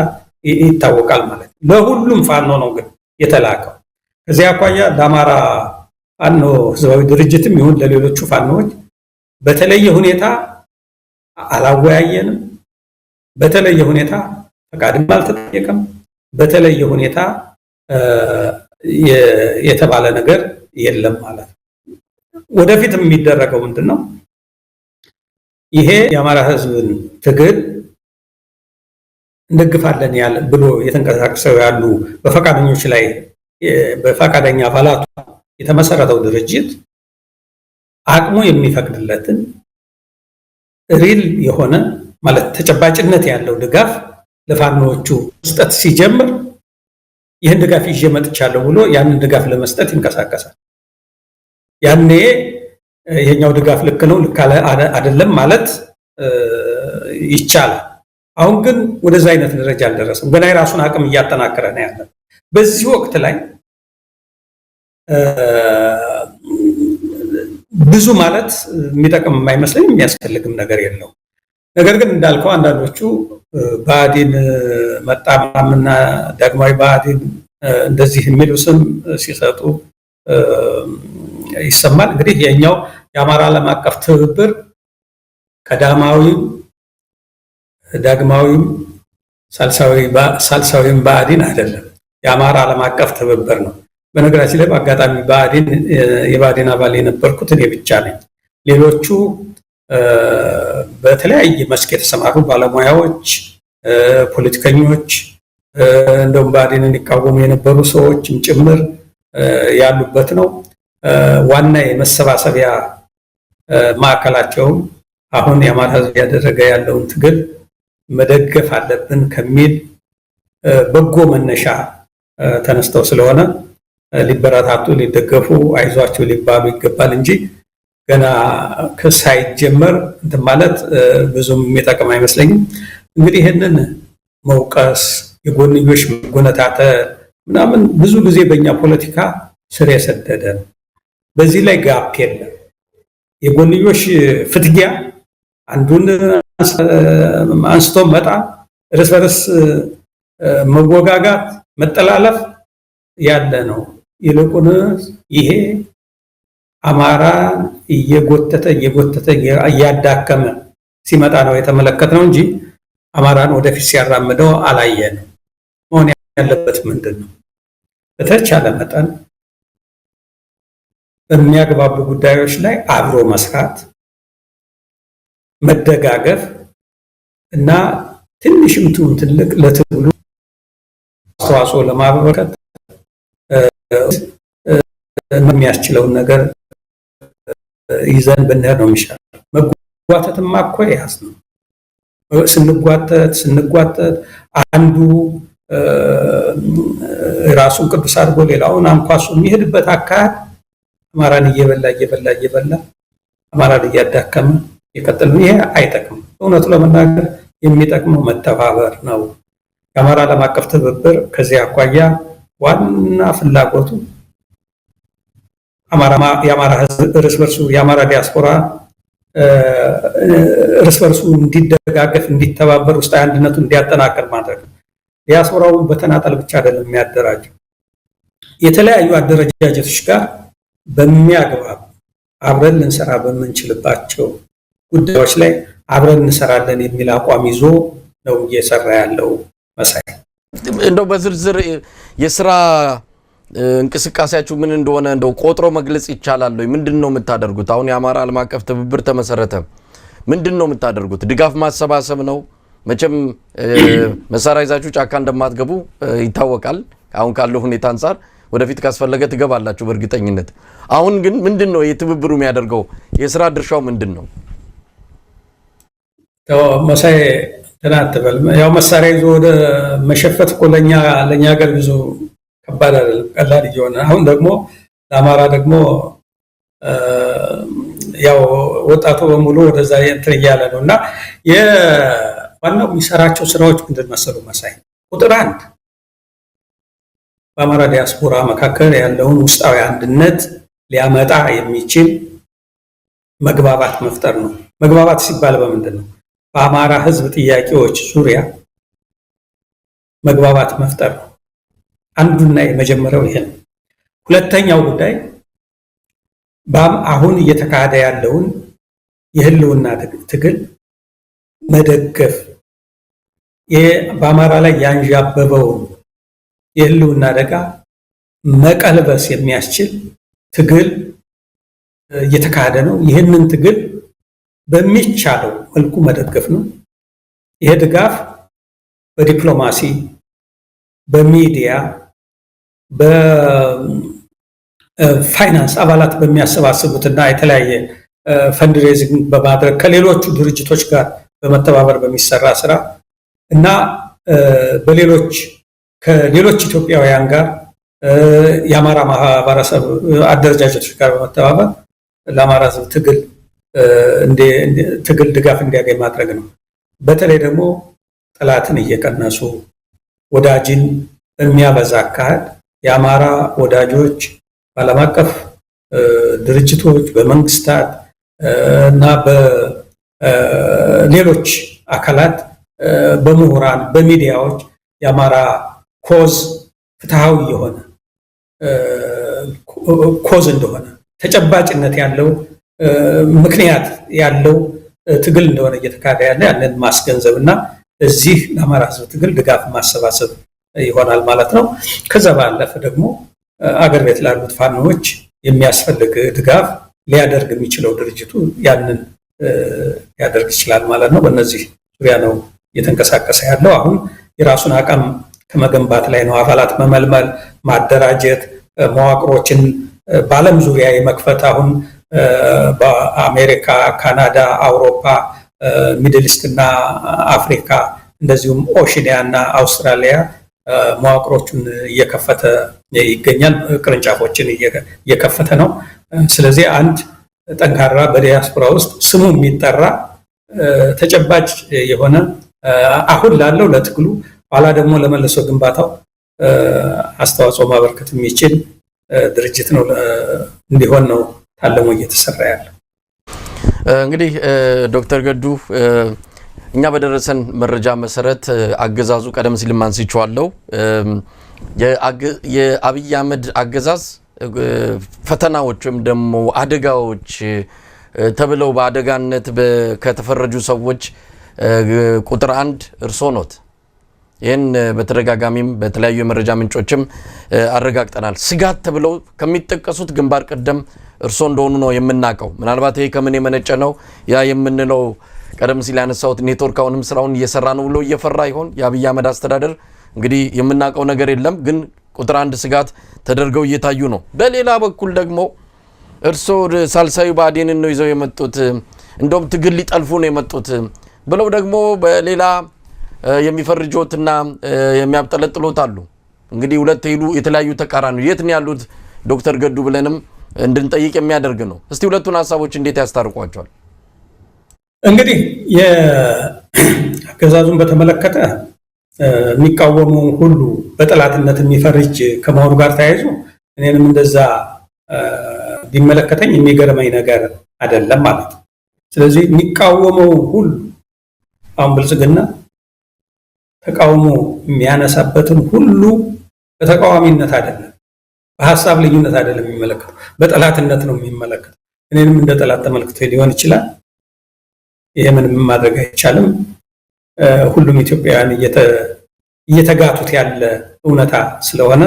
ይታወቃል ማለት ነው። ለሁሉም ፋኖ ነው ግን የተላከው። ከዚያ አኳያ ለአማራ ፋኖ ህዝባዊ ድርጅትም ይሁን ለሌሎቹ ፋኖዎች በተለየ ሁኔታ አላወያየንም። በተለየ ሁኔታ ፈቃድም አልተጠየቀም። በተለየ ሁኔታ የተባለ ነገር የለም ማለት ነው። ወደፊት የሚደረገው ምንድነው? ይሄ የአማራ ህዝብን ትግል እንደግፋለን ያለ ብሎ የተንቀሳቀሰው ያሉ በፈቃደኞች ላይ በፈቃደኛ አባላቱ የተመሰረተው ድርጅት አቅሙ የሚፈቅድለትን ሪል የሆነ ማለት ተጨባጭነት ያለው ድጋፍ ለፋኖቹ መስጠት ሲጀምር ይህን ድጋፍ ይዤ መጥቻለሁ ብሎ ያንን ድጋፍ ለመስጠት ይንቀሳቀሳል። ያኔ የኛው ድጋፍ ልክ ነው ልክ አይደለም ማለት ይቻላል። አሁን ግን ወደዛ አይነት ደረጃ አልደረሰም። ገና የራሱን አቅም እያጠናከረ ነው ያለው። በዚህ ወቅት ላይ ብዙ ማለት የሚጠቅም የማይመስለኝ የሚያስፈልግም ነገር የለው። ነገር ግን እንዳልከው አንዳንዶቹ ብአዴን መጣ ምናምንና ዳግማዊ ብአዴን እንደዚህ የሚሉ ስም ሲሰጡ ይሰማል። እንግዲህ የኛው የአማራ ዓለም አቀፍ ትብብር ቀዳማዊም ዳግማዊም ሳልሳዊም ብአዴን አይደለም፣ የአማራ ዓለም አቀፍ ትብብር ነው። በነገራችን ላይ በአጋጣሚ የብአዴን አባል የነበርኩት እኔ ብቻ ነኝ። ሌሎቹ በተለያየ መስክ የተሰማሩ ባለሙያዎች፣ ፖለቲከኞች እንደውም ብአዴንን እንዲቃወሙ የነበሩ ሰዎችም ጭምር ያሉበት ነው። ዋና የመሰባሰቢያ ማዕከላቸውም አሁን የአማራ ሕዝብ ያደረገ ያለውን ትግል መደገፍ አለብን ከሚል በጎ መነሻ ተነስተው ስለሆነ ሊበረታቱ፣ ሊደገፉ፣ አይዟቸው ሊባሉ ይገባል እንጂ ገና ሳይጀመር እንትን ማለት ብዙም የሚጠቅም አይመስለኝም። እንግዲህ ይህንን መውቀስ፣ የጎንዮሽ መጎነታተ ምናምን ብዙ ጊዜ በእኛ ፖለቲካ ስር የሰደደ ነው። በዚህ ላይ ጋፕ የለም። የጎንዮሽ ፍትጊያ አንዱን አንስቶ መጣ፣ እርስ በርስ መወጋጋት፣ መጠላለፍ ያለ ነው። ይልቁንስ ይሄ አማራን እየጎተተ እያዳከመ ሲመጣ ነው የተመለከትነው እንጂ አማራን ወደፊት ሲያራምደው አላየንም። መሆን ያለበት ምንድን ነው? በተቻለ መጠን በሚያግባቡ ጉዳዮች ላይ አብሮ መስራት፣ መደጋገፍ እና ትንሽም ትሁን ትልቅ ለትግሉ አስተዋጽኦ ለማበረከት የሚያስችለውን ነገር ይዘን ብንሄድ ነው የሚሻለው። መጓተትማ እኮ ያዝ ነው። ስንጓተት አንዱ ራሱን ቅዱስ አድርጎ ሌላውን አንኳሱ የሚሄድበት አካሄድ አማራን እየበላ አማራን እያዳከመ ይቀጥል። ይሄ አይጠቅምም። እውነቱ ለመናገር የሚጠቅመው መተባበር ነው። የአማራ ዓለም አቀፍ ትብብር ከዚህ አኳያ ዋና ፍላጎቱ የአማራ ሕዝብ እርስ በርሱ የአማራ ዲያስፖራ እርስ በርሱ እንዲደጋገፍ እንዲተባበር ውስጣዊ አንድነቱን እንዲያጠናክር ማድረግ ነው። ዲያስፖራውን በተናጠል ብቻ አይደለም የሚያደራጀው፣ የተለያዩ አደረጃጀቶች ጋር በሚያግባብ አብረን ልንሰራ በምንችልባቸው ጉዳዮች ላይ አብረን እንሰራለን የሚል አቋም ይዞ ነው እየሰራ ያለው መሳይ። እንደው በዝርዝር የስራ እንቅስቃሴያችሁ ምን እንደሆነ እንደው ቆጥሮ መግለጽ ይቻላል ወይ? ምንድነው የምታደርጉት? አሁን የአማራ ዓለም አቀፍ ትብብር ተመሰረተ። ምንድነው የምታደርጉት? ድጋፍ ማሰባሰብ ነው? መቼም መሳሪያ ይዛችሁ ጫካ እንደማትገቡ ይታወቃል። አሁን ካለው ሁኔታ አንፃር ወደፊት ካስፈለገ ትገባላችሁ በእርግጠኝነት። አሁን ግን ምንድነው የትብብሩ የሚያደርገው? የስራ ድርሻው ምንድነው? መሳይ ተናተበል ያው መሳሪያ ይዞ ወደ መሸፈት እኮ ለኛ ሀገር ብዙ ከባድ አይደለም፣ ቀላል እየሆነ አሁን ደግሞ ለአማራ ደግሞ ያው ወጣቱ በሙሉ ወደዛ እንትን እያለ ነው እና ዋናው የሚሰራቸው ስራዎች ምንድን መሰሉ መሳይ? ቁጥር 1 በአማራ ዲያስፖራ መካከል ያለውን ውስጣዊ አንድነት ሊያመጣ የሚችል መግባባት መፍጠር ነው። መግባባት ሲባል በምንድን ነው? በአማራ ህዝብ ጥያቄዎች ዙሪያ መግባባት መፍጠር ነው። አንዱና የመጀመሪያው ይሄ ነው። ሁለተኛው ጉዳይ አሁን እየተካሄደ ያለውን የህልውና ትግል መደገፍ፣ በአማራ ላይ ያንዣበበውን የህልውና አደጋ መቀልበስ የሚያስችል ትግል እየተካሄደ ነው። ይህንን ትግል በሚቻለው መልኩ መደገፍ ነው። ይሄ ድጋፍ በዲፕሎማሲ፣ በሚዲያ፣ በፋይናንስ አባላት በሚያሰባስቡትና የተለያየ ፈንድሬዚንግ በማድረግ ከሌሎቹ ድርጅቶች ጋር በመተባበር በሚሰራ ስራ እና ከሌሎች ኢትዮጵያውያን ጋር የአማራ ማህበረሰብ አደረጃጀቶች ጋር በመተባበር ለአማራ ህዝብ ትግል ድጋፍ እንዲያገኝ ማድረግ ነው። በተለይ ደግሞ ጠላትን እየቀነሱ ወዳጅን በሚያበዛ አካሄድ የአማራ ወዳጆች በዓለም አቀፍ ድርጅቶች፣ በመንግስታት እና በሌሎች አካላት፣ በምሁራን፣ በሚዲያዎች የአማራ ኮዝ ፍትሃዊ የሆነ ኮዝ እንደሆነ ተጨባጭነት ያለው ምክንያት ያለው ትግል እንደሆነ እየተካሄደ ያለ ያንን ማስገንዘብ እና እዚህ ለአማራ ህዝብ ትግል ድጋፍ ማሰባሰብ ይሆናል ማለት ነው። ከዛ ባለፈ ደግሞ አገር ቤት ላሉት ፋኖዎች የሚያስፈልግ ድጋፍ ሊያደርግ የሚችለው ድርጅቱ ያንን ሊያደርግ ይችላል ማለት ነው። በእነዚህ ዙሪያ ነው እየተንቀሳቀሰ ያለው። አሁን የራሱን አቋም ከመገንባት ላይ ነው። አባላት መመልመል፣ ማደራጀት፣ መዋቅሮችን በዓለም ዙሪያ የመክፈት አሁን በአሜሪካ፣ ካናዳ፣ አውሮፓ፣ ሚድል ኢስት እና አፍሪካ እንደዚሁም ኦሺኒያ እና አውስትራሊያ መዋቅሮቹን እየከፈተ ይገኛል። ቅርንጫፎችን እየከፈተ ነው። ስለዚህ አንድ ጠንካራ በዲያስፖራ ውስጥ ስሙ የሚጠራ ተጨባጭ የሆነ አሁን ላለው ለትግሉ ኋላ ደግሞ ለመልሶ ግንባታው አስተዋጽኦ ማበርከት የሚችል ድርጅት ነው እንዲሆን ነው ታለሞ እየተሰራ ያለው። እንግዲህ ዶክተር ገዱ እኛ በደረሰን መረጃ መሰረት አገዛዙ ቀደም ሲል አንስቼዋለሁ የአብይ አህመድ አገዛዝ ፈተናዎች ወይም ደግሞ አደጋዎች ተብለው በአደጋነት ከተፈረጁ ሰዎች ቁጥር 1 እርሶ ኖት። ይህን በተደጋጋሚም በተለያዩ የመረጃ ምንጮችም አረጋግጠናል። ስጋት ተብለው ከሚጠቀሱት ግንባር ቀደም እርሶ እንደሆኑ ነው የምናውቀው። ምናልባት ይሄ ከምን የመነጨ ነው ያ የምንለው ቀደም ሲል ያነሳሁት ኔትወርክ አሁንም ስራውን እየሰራ ነው ብሎ እየፈራ ይሆን የአብይ አህመድ አስተዳደር? እንግዲህ የምናውቀው ነገር የለም፣ ግን ቁጥር 1 ስጋት ተደርገው እየታዩ ነው። በሌላ በኩል ደግሞ እርሶ ሳልሳዩ ብአዴንን ነው ይዘው የመጡት እንደውም ትግል ሊጠልፉ ነው የመጡት ብለው ደግሞ በሌላ የሚፈርጆትና የሚያብጠለጥሉት አሉ። እንግዲህ ሁለት ሄዱ የተለያዩ ተቃራኒ የት ነው ያሉት ዶክተር ገዱ ብለንም እንድንጠይቅ የሚያደርግ ነው። እስቲ ሁለቱን ሐሳቦች እንዴት ያስታርቋቸዋል? እንግዲህ የአገዛዙን በተመለከተ የሚቃወሙ ሁሉ በጠላትነት የሚፈርጅ ከመሆኑ ጋር ተያይዞ እኔንም እንደዛ ቢመለከተኝ የሚገርመኝ ነገር አይደለም ማለት ነው። ስለዚህ የሚቃወመው ሁሉ አሁን ብልጽግና ተቃውሞ የሚያነሳበትን ሁሉ በተቃዋሚነት አይደለም፣ በሀሳብ ልዩነት አይደለም የሚመለከተው፣ በጠላትነት ነው የሚመለከተው። እኔንም እንደ ጠላት ተመልክቶ ሊሆን ይችላል። ይሄ ምንም ማድረግ አይቻልም። ሁሉም ኢትዮጵያውያን እየተጋቱት ያለ እውነታ ስለሆነ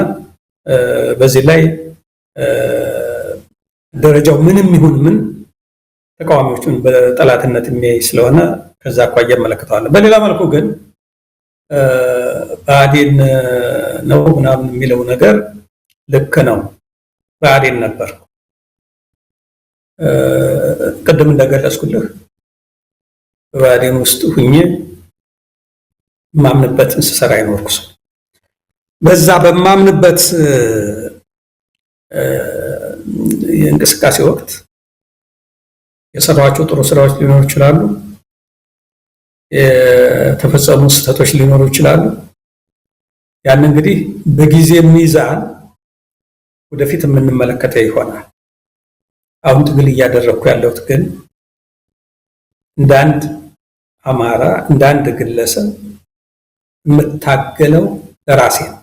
በዚህ ላይ ደረጃው ምንም ይሁን ምን ተቃዋሚዎቹን በጠላትነት የሚያይ ስለሆነ ከዛ አኳያ እመለከተዋለሁ። በሌላ መልኩ ግን ብአዴን ነው ምናምን የሚለው ነገር ልክ ነው። ብአዴን ነበር። ቅድም እንደገለጽኩልህ በብአዴን ውስጥ ሁኜ ማምንበትን ስሰራ አይኖርኩ ሰው በዛ በማምንበት የእንቅስቃሴ ወቅት የሰራኋቸው ጥሩ ስራዎች ሊኖሩ ይችላሉ። የተፈጸሙ ስህተቶች ሊኖሩ ይችላሉ። ያን እንግዲህ በጊዜ ሚዛን ወደፊት የምንመለከተው ይሆናል። አሁን ትግል እያደረግኩ ያለሁት ግን እንደ አንድ አማራ እንደ አንድ ግለሰብ የምታገለው ለራሴ ነው።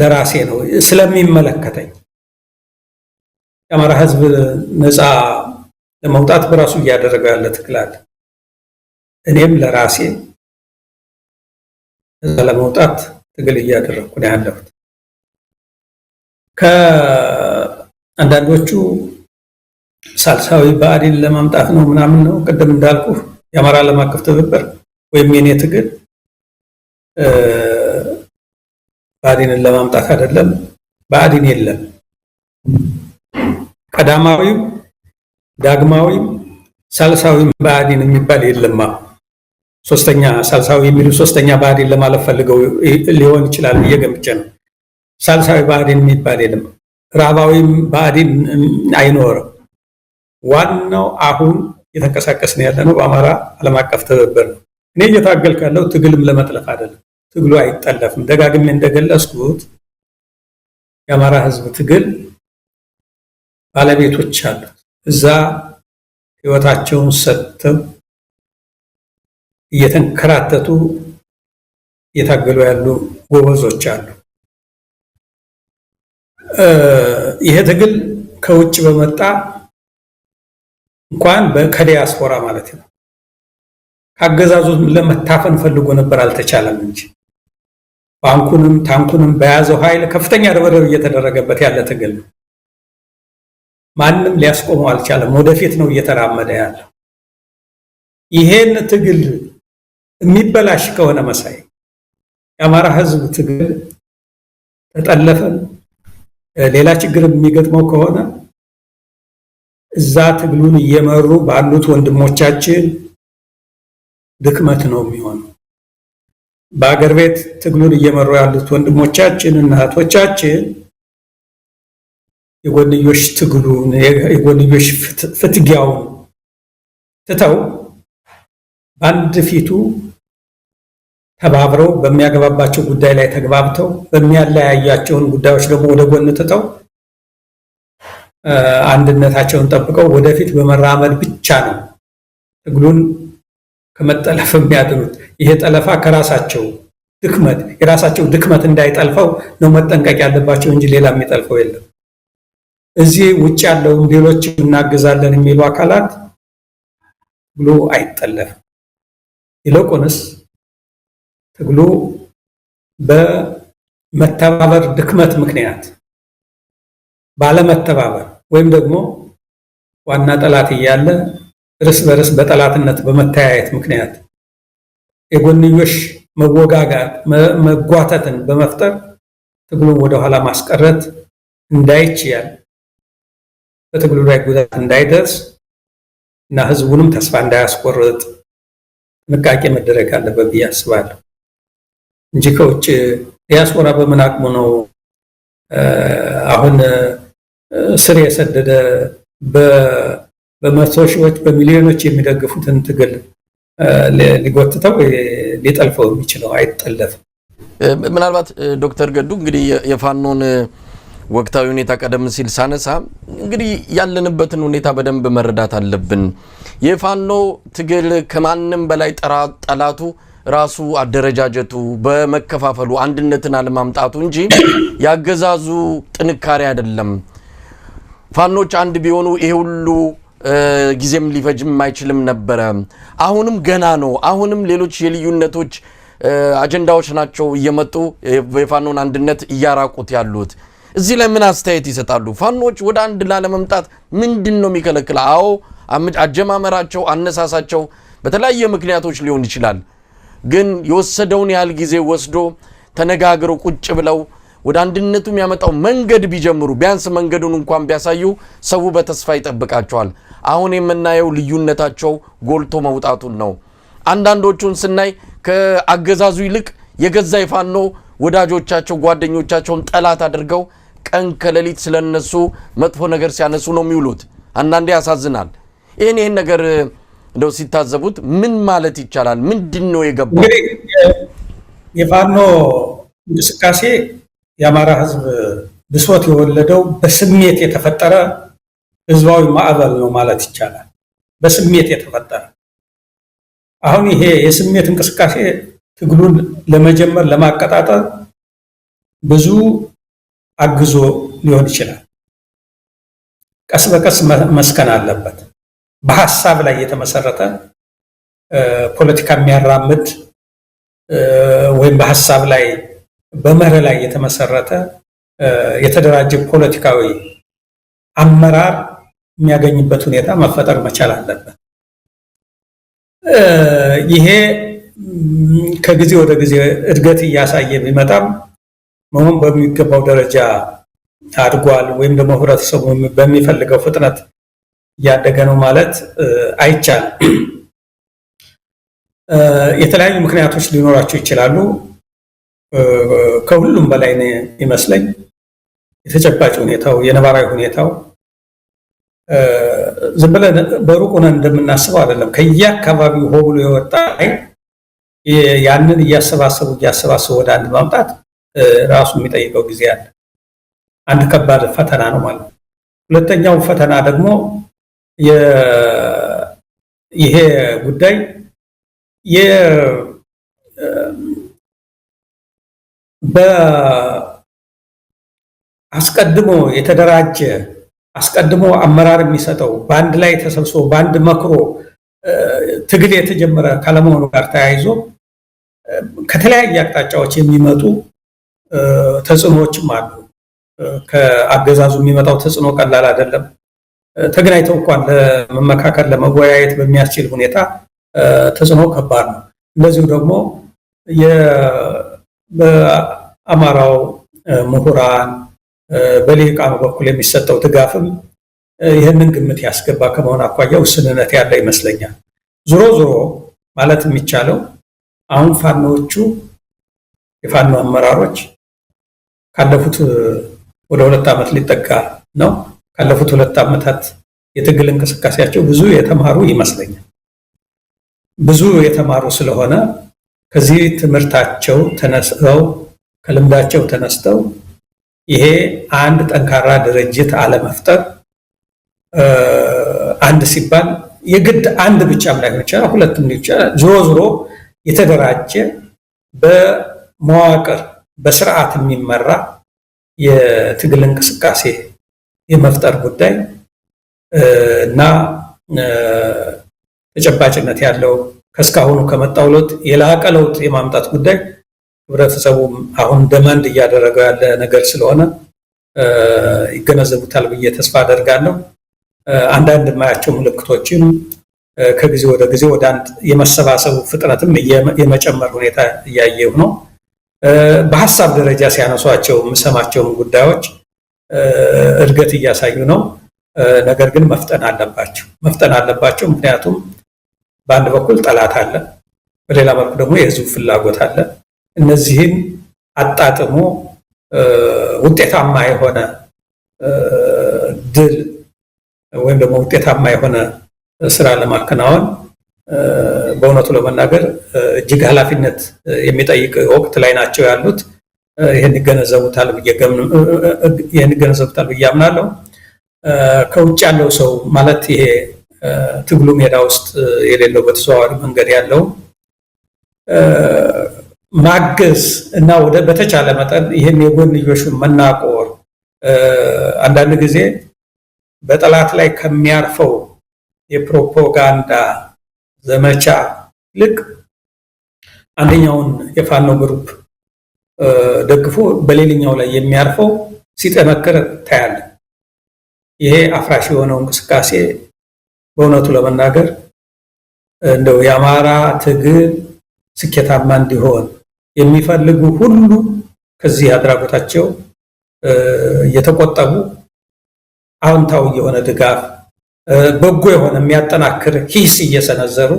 ለራሴ ነው ስለሚመለከተኝ። የአማራ ሕዝብ ነፃ ለመውጣት በራሱ እያደረገ ያለ ትግል አለ። እኔም ለራሴ ነፃ ለመውጣት ትግል እያደረግኩ ነው ያለሁት። ከአንዳንዶቹ ሳልሳዊ ብአዴን ለማምጣት ነው ምናምን ነው። ቅድም እንዳልኩ የአማራ ዓለም አቀፍ ትብብር ወይም የኔ ትግል ብአዴንን ለማምጣት አይደለም። ብአዴን የለም። ቀዳማዊም ዳግማዊም ሳልሳዊም ብአዴን የሚባል የለማ። ሶስተኛ ሳልሳዊ የሚሉ ሶስተኛ ብአዴን ለማለት ፈልገው ሊሆን ይችላል ብዬ ገምቼ ነው። ሳልሳዊ ብአዴን የሚባል የለም። ራባዊም ብአዴን አይኖርም። ዋናው አሁን እየተንቀሳቀስን ያለነው በአማራ ዓለም አቀፍ ትብብር ነው። እኔ እየታገልኩ ያለው ትግልም ለመጥለፍ አይደለም። ትግሉ አይጠለፍም። ደጋግሜ እንደገለጽኩት የአማራ ሕዝብ ትግል ባለቤቶች አሉ። እዛ ህይወታቸውን ሰጥተው እየተንከራተቱ እየታገሉ ያሉ ጎበዞች አሉ። ይሄ ትግል ከውጭ በመጣ እንኳን ከዲያስፖራ ማለት ነው ካገዛዙ ለመታፈን ፈልጎ ነበር፣ አልተቻለም እንጂ ባንኩንም ታንኩንም በያዘው ኃይል ከፍተኛ ርብርብ እየተደረገበት ያለ ትግል ነው። ማንም ሊያስቆመው አልቻለም። ወደፊት ነው እየተራመደ ያለው። ይሄን ትግል የሚበላሽ ከሆነ መሳይ የአማራ ህዝብ ትግል ተጠለፈን ሌላ ችግር የሚገጥመው ከሆነ እዛ ትግሉን እየመሩ ባሉት ወንድሞቻችን ድክመት ነው የሚሆነው። በአገር ቤት ትግሉን እየመሩ ያሉት ወንድሞቻችን እና እህቶቻችን የጎንዮሽ ትግሉን የጎንዮሽ ፍትጊያውን ትተው በአንድ ፊቱ ተባብረው በሚያገባባቸው ጉዳይ ላይ ተግባብተው በሚያለያያቸውን ጉዳዮች ደግሞ ወደ ጎን ትተው አንድነታቸውን ጠብቀው ወደፊት በመራመድ ብቻ ነው ትግሉን ከመጠለፍ የሚያድኑት። ይሄ ጠለፋ ከራሳቸው ድክመት የራሳቸው ድክመት እንዳይጠልፈው ነው መጠንቀቅ ያለባቸው እንጂ ሌላ የሚጠልፈው የለም። እዚህ ውጭ ያለውን ሌሎች እናግዛለን የሚሉ አካላት ትግሉ አይጠለፍም። ይልቁንስ ትግሉ በመተባበር ድክመት ምክንያት ባለመተባበር ወይም ደግሞ ዋና ጠላት እያለ እርስ በርስ በጠላትነት በመተያየት ምክንያት የጎንዮሽ መወጋጋት መጓተትን በመፍጠር ትግሉን ወደኋላ ማስቀረት እንዳይችል በትግሉ ላይ ጉዳት እንዳይደርስ እና ህዝቡንም ተስፋ እንዳያስቆርጥ ጥንቃቄ መደረግ አለበት ብዬ አስባለሁ እንጂ ከውጭ ዲያስፖራ በምን አቅሙ ነው አሁን ስር የሰደደ በመቶ ሺዎች በሚሊዮኖች የሚደግፉትን ትግል ሊጎትተው ሊጠልፈው የሚችለው? አይጠለፍም። ምናልባት ዶክተር ገዱ እንግዲህ የፋኖን ወቅታዊ ሁኔታ ቀደም ሲል ሳነሳ እንግዲህ ያለንበትን ሁኔታ በደንብ መረዳት አለብን። የፋኖ ትግል ከማንም በላይ ጠላቱ ራሱ አደረጃጀቱ በመከፋፈሉ አንድነትን አለማምጣቱ እንጂ ያገዛዙ ጥንካሬ አይደለም። ፋኖች አንድ ቢሆኑ ይሄ ሁሉ ጊዜም ሊፈጅም አይችልም ነበር። አሁንም ገና ነው። አሁንም ሌሎች የልዩነቶች አጀንዳዎች ናቸው እየመጡ የፋኖን አንድነት እያራቁት ያሉት። እዚህ ላይ ምን አስተያየት ይሰጣሉ? ፋኖች ወደ አንድ ላለመምጣት ምንድነው የሚከለክለው? አዎ አጀማመራቸው አነሳሳቸው በተለያየ ምክንያቶች ሊሆን ይችላል። ግን የወሰደውን ያህል ጊዜ ወስዶ ተነጋግረው ቁጭ ብለው ወደ አንድነቱ የሚያመጣው መንገድ ቢጀምሩ ቢያንስ መንገዱን እንኳን ቢያሳዩ ሰው በተስፋ ይጠብቃቸዋል። አሁን የምናየው ልዩነታቸው ጎልቶ መውጣቱን ነው። አንዳንዶቹን ስናይ ከአገዛዙ ይልቅ የገዛ የፋኖ ወዳጆቻቸው ጓደኞቻቸውን ጠላት አድርገው ቀን ከሌሊት ስለነሱ መጥፎ ነገር ሲያነሱ ነው የሚውሉት። አንዳንዴ ያሳዝናል። ይሄን ነገር እንደው ሲታዘቡት ምን ማለት ይቻላል? ምንድነው የገባው? እንግዲህ የፋኖ እንቅስቃሴ የአማራ ህዝብ ብሶት የወለደው በስሜት የተፈጠረ ህዝባዊ ማዕበል ነው ማለት ይቻላል። በስሜት የተፈጠረ አሁን ይሄ የስሜት እንቅስቃሴ ትግሉን ለመጀመር ለማቀጣጠል ብዙ አግዞ ሊሆን ይችላል። ቀስ በቀስ መስከን አለበት። በሐሳብ ላይ የተመሰረተ ፖለቲካ የሚያራምድ ወይም በሐሳብ ላይ በመርህ ላይ የተመሰረተ የተደራጀ ፖለቲካዊ አመራር የሚያገኝበት ሁኔታ መፈጠር መቻል አለበት። ይሄ ከጊዜ ወደ ጊዜ እድገት እያሳየ ቢመጣም መሆን በሚገባው ደረጃ አድጓል ወይም ደግሞ ህብረተሰቡ በሚፈልገው ፍጥነት እያደገ ነው ማለት አይቻልም። የተለያዩ ምክንያቶች ሊኖራቸው ይችላሉ። ከሁሉም በላይ ይመስለኝ የተጨባጭ ሁኔታው የነባራዊ ሁኔታው ዝም ብለን በሩቅ ሆነን እንደምናስበው አይደለም። ከየአካባቢው ሆ ብሎ የወጣ ያንን እያሰባሰቡ ወደ አንድ ማምጣት ራሱ የሚጠይቀው ጊዜ አለ። አንድ ከባድ ፈተና ነው ማለት ነው። ሁለተኛው ፈተና ደግሞ ይሄ ጉዳይ አስቀድሞ የተደራጀ አስቀድሞ አመራር የሚሰጠው በአንድ ላይ ተሰብስቦ በአንድ መክሮ ትግል የተጀመረ ካለመሆኑ ጋር ተያይዞ ከተለያየ አቅጣጫዎች የሚመጡ ተጽዕኖዎችም አሉ። ከአገዛዙ የሚመጣው ተጽዕኖ ቀላል አይደለም። ተገናኝተው እንኳን ለመመካከል ለመወያየት በሚያስችል ሁኔታ ተጽዕኖ ከባድ ነው። እንደዚሁ ደግሞ በአማራው ምሁራን በሊቃኑ በኩል የሚሰጠው ድጋፍም ይህንን ግምት ያስገባ ከመሆን አኳያ ውስንነት ያለ ይመስለኛል። ዞሮ ዞሮ ማለት የሚቻለው አሁን ፋኖቹ የፋኖ አመራሮች ካለፉት ወደ 2 ዓመት ሊጠጋ ነው። ካለፉት 2 ዓመታት የትግል እንቅስቃሴያቸው ብዙ የተማሩ ይመስለኛል። ብዙ የተማሩ ስለሆነ ከዚህ ትምህርታቸው ተነስተው ከልምዳቸው ተነስተው ይሄ አንድ ጠንካራ ድርጅት አለመፍጠር አንድ ሲባል የግድ አንድ ብቻም ላይሆን ይችላል፣ ሁለትም ሊሆን ይችላል። ዞሮ የተደራጀ በመዋቅር በስርዓት የሚመራ የትግል እንቅስቃሴ የመፍጠር ጉዳይ እና ተጨባጭነት ያለው ከስካሁኑ ከመጣው ለውጥ የላቀ ለውጥ የማምጣት ጉዳይ ህብረተሰቡ አሁን ደማንድ እያደረገው ያለ ነገር ስለሆነ ይገነዘቡታል ብዬ ተስፋ አደርጋለሁ። አንዳንድ የማያቸው ምልክቶችም ከጊዜ ወደ ጊዜ ወደ አንድ የመሰባሰቡ ፍጥነትም የመጨመር ሁኔታ እያየሁ ነው። በሐሳብ ደረጃ ሲያነሷቸው የምሰማቸውን ጉዳዮች እድገት እያሳዩ ነው። ነገር ግን መፍጠን አለባቸው። ምክንያቱም በአንድ በኩል ጠላት አለ፣ በሌላ መልኩ ደግሞ የህዝቡ ፍላጎት አለ። እነዚህን አጣጥሞ ውጤታማ የሆነ ድል ወይም ደግሞ ውጤታማ የሆነ ስራ ለማከናወን በእውነቱ ለመናገር እጅግ ኃላፊነት የሚጠይቅ ወቅት ላይ ናቸው ያሉት። ይሄን ይገነዘቡታል ብዬ አምናለሁ። ከውጭ ያለው ሰው ማለት ይሄ ትግሉ ሜዳ ውስጥ የሌለው በተዘዋዋሪ መንገድ ያለው ማገዝ እና በተቻለ መጠን ይሄን የጎንዮሹን መናቆር አንዳንድ ጊዜ በጠላት ላይ ከሚያርፈው የፕሮፓጋንዳ ዘመቻ ልክ አንደኛውን የፋኖ ግሩፕ ደግፎ በሌላኛው ላይ የሚያርፈው ሲጠነክር ታያለ። ይሄ አፍራሽ የሆነው እንቅስቃሴ በእውነቱ ለመናገር እንደው የአማራ ትግል ስኬታማ እንዲሆን የሚፈልጉ ሁሉ ከዚህ አድራጎታቸው የተቆጠቡ አዎንታዊ የሆነ ድጋፍ በጎ የሆነ የሚያጠናክር ሂስ እየሰነዘሩ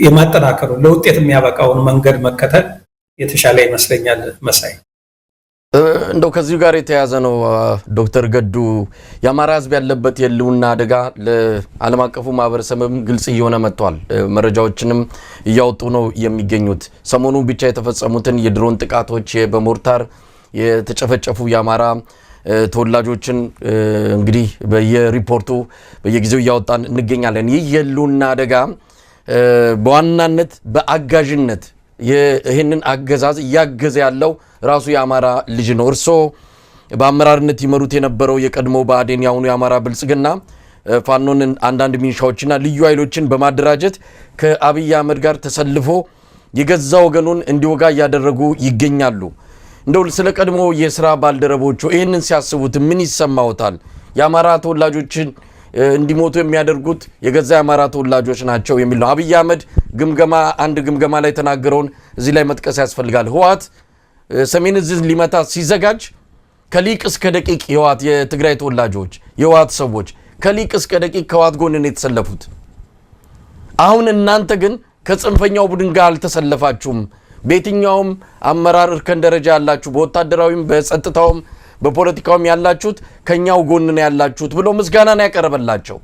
የማጠናከሩ ለውጤት የሚያበቃውን መንገድ መከተል የተሻለ ይመስለኛል። መሳይ እንደው ከዚሁ ጋር የተያያዘ ነው። ዶክተር ገዱ የአማራ ሕዝብ ያለበት የህልውና አደጋ ለዓለም አቀፉ ማህበረሰብም ግልጽ እየሆነ መጥቷል። መረጃዎችንም እያወጡ ነው የሚገኙት። ሰሞኑ ብቻ የተፈጸሙትን የድሮን ጥቃቶች በሞርታር የተጨፈጨፉ የአማራ ተወላጆችን እንግዲህ በየሪፖርቱ በየጊዜው እያወጣን እንገኛለን። ይህ የህልውና አደጋ በዋናነት በአጋዥነት ይህንን አገዛዝ እያገዘ ያለው ራሱ የአማራ ልጅ ነው። እርሶ በአመራርነት ይመሩት የነበረው የቀድሞ ብአዴን ያሁኑ የአማራ ብልጽግና ፋኖን አንዳንድ ሚኒሻዎችና ልዩ ኃይሎችን በማደራጀት ከአብይ አህመድ ጋር ተሰልፎ የገዛ ወገኑን እንዲወጋ እያደረጉ ይገኛሉ። እንደው ስለ ቀድሞ የሥራ ባልደረቦቹ ይህንን ሲያስቡት ምን ይሰማዎታል? የአማራ ተወላጆችን እንዲሞቱ የሚያደርጉት የገዛ የአማራ ተወላጆች ናቸው የሚል ነው። አብይ አህመድ አንድ ግምገማ ላይ ተናገረውን እዚህ ላይ መጥቀስ ያስፈልጋል። ህወሓት ሰሜን ዕዝ ሊመታ ሲዘጋጅ ከሊቅ እስከ ደቂቅ የህወሓት የትግራይ ተወላጆች የህወሓት ሰዎች ከሊቅ እስከ ደቂቅ ከህወሓት ጎን ነው የተሰለፉት። አሁን እናንተ ግን ከጽንፈኛው ቡድን ጋር አልተሰለፋችሁም። በየትኛውም አመራር እርከን ደረጃ ያላችሁ በወታደራዊም በጸጥታውም በፖለቲካውም ያላችሁት ከኛው ጎን ነው ያላችሁት ብሎ ምስጋና ነው ያቀረበላቸው።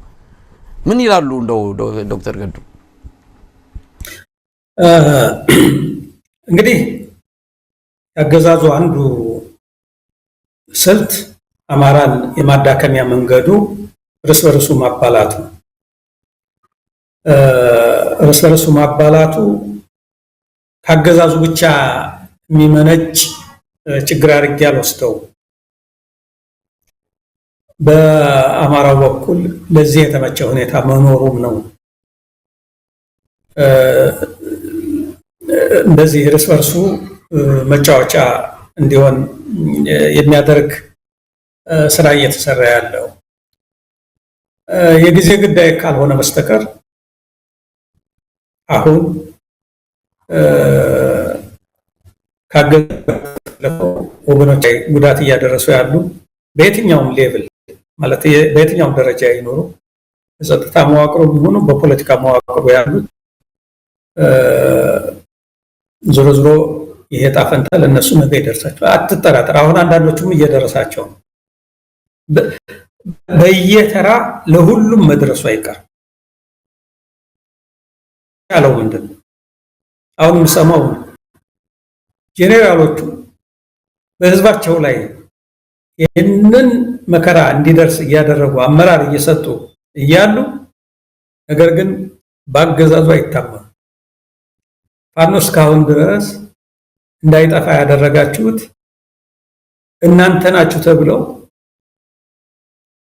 ምን ይላሉ እንደው ዶክተር ገዱ? እንግዲህ ያገዛዙ አንዱ ስልት አማራን የማዳከሚያ መንገዱ እርስ በርሱ ማባላቱ እርስ በርሱ ማባላቱ ካገዛዙ ብቻ የሚመነጭ ችግር አድርጌ አልወስደው። በአማራው በኩል ለዚህ የተመቸ ሁኔታ መኖሩም ነው። እንደዚህ እርስ በርሱ መጫወቻ እንዲሆን የሚያደርግ ስራ እየተሰራ ያለው የጊዜ ጉዳይ ካልሆነ በስተቀር አሁን ወገኖች ጉዳት እያደረሱ ያሉ በየትኛውም ሌቭል ማለት በየትኛውም ደረጃ ይኖሩ በጸጥታ መዋቅሩ ቢሆኑ በፖለቲካ መዋቅሩ ያሉት ዞሮ ዞሮ ይሄ ጣፈንታ ለነሱ ነገ ይደርሳቸው አትጠራጠር። አሁን አንዳንዶቹም እየደረሳቸው በየተራ ለሁሉም መድረሱ አይቀር ያለው ምንድን ነው? አሁን የምሰማው ጄኔራሎቹ በህዝባቸው ላይ ይህንን መከራ እንዲደርስ እያደረጉ አመራር እየሰጡ እያሉ ነገር ግን በአገዛዙ አይታመኑ። ፋኖ እስካሁን ድረስ እንዳይጠፋ ያደረጋችሁት እናንተ ናችሁ ተብለው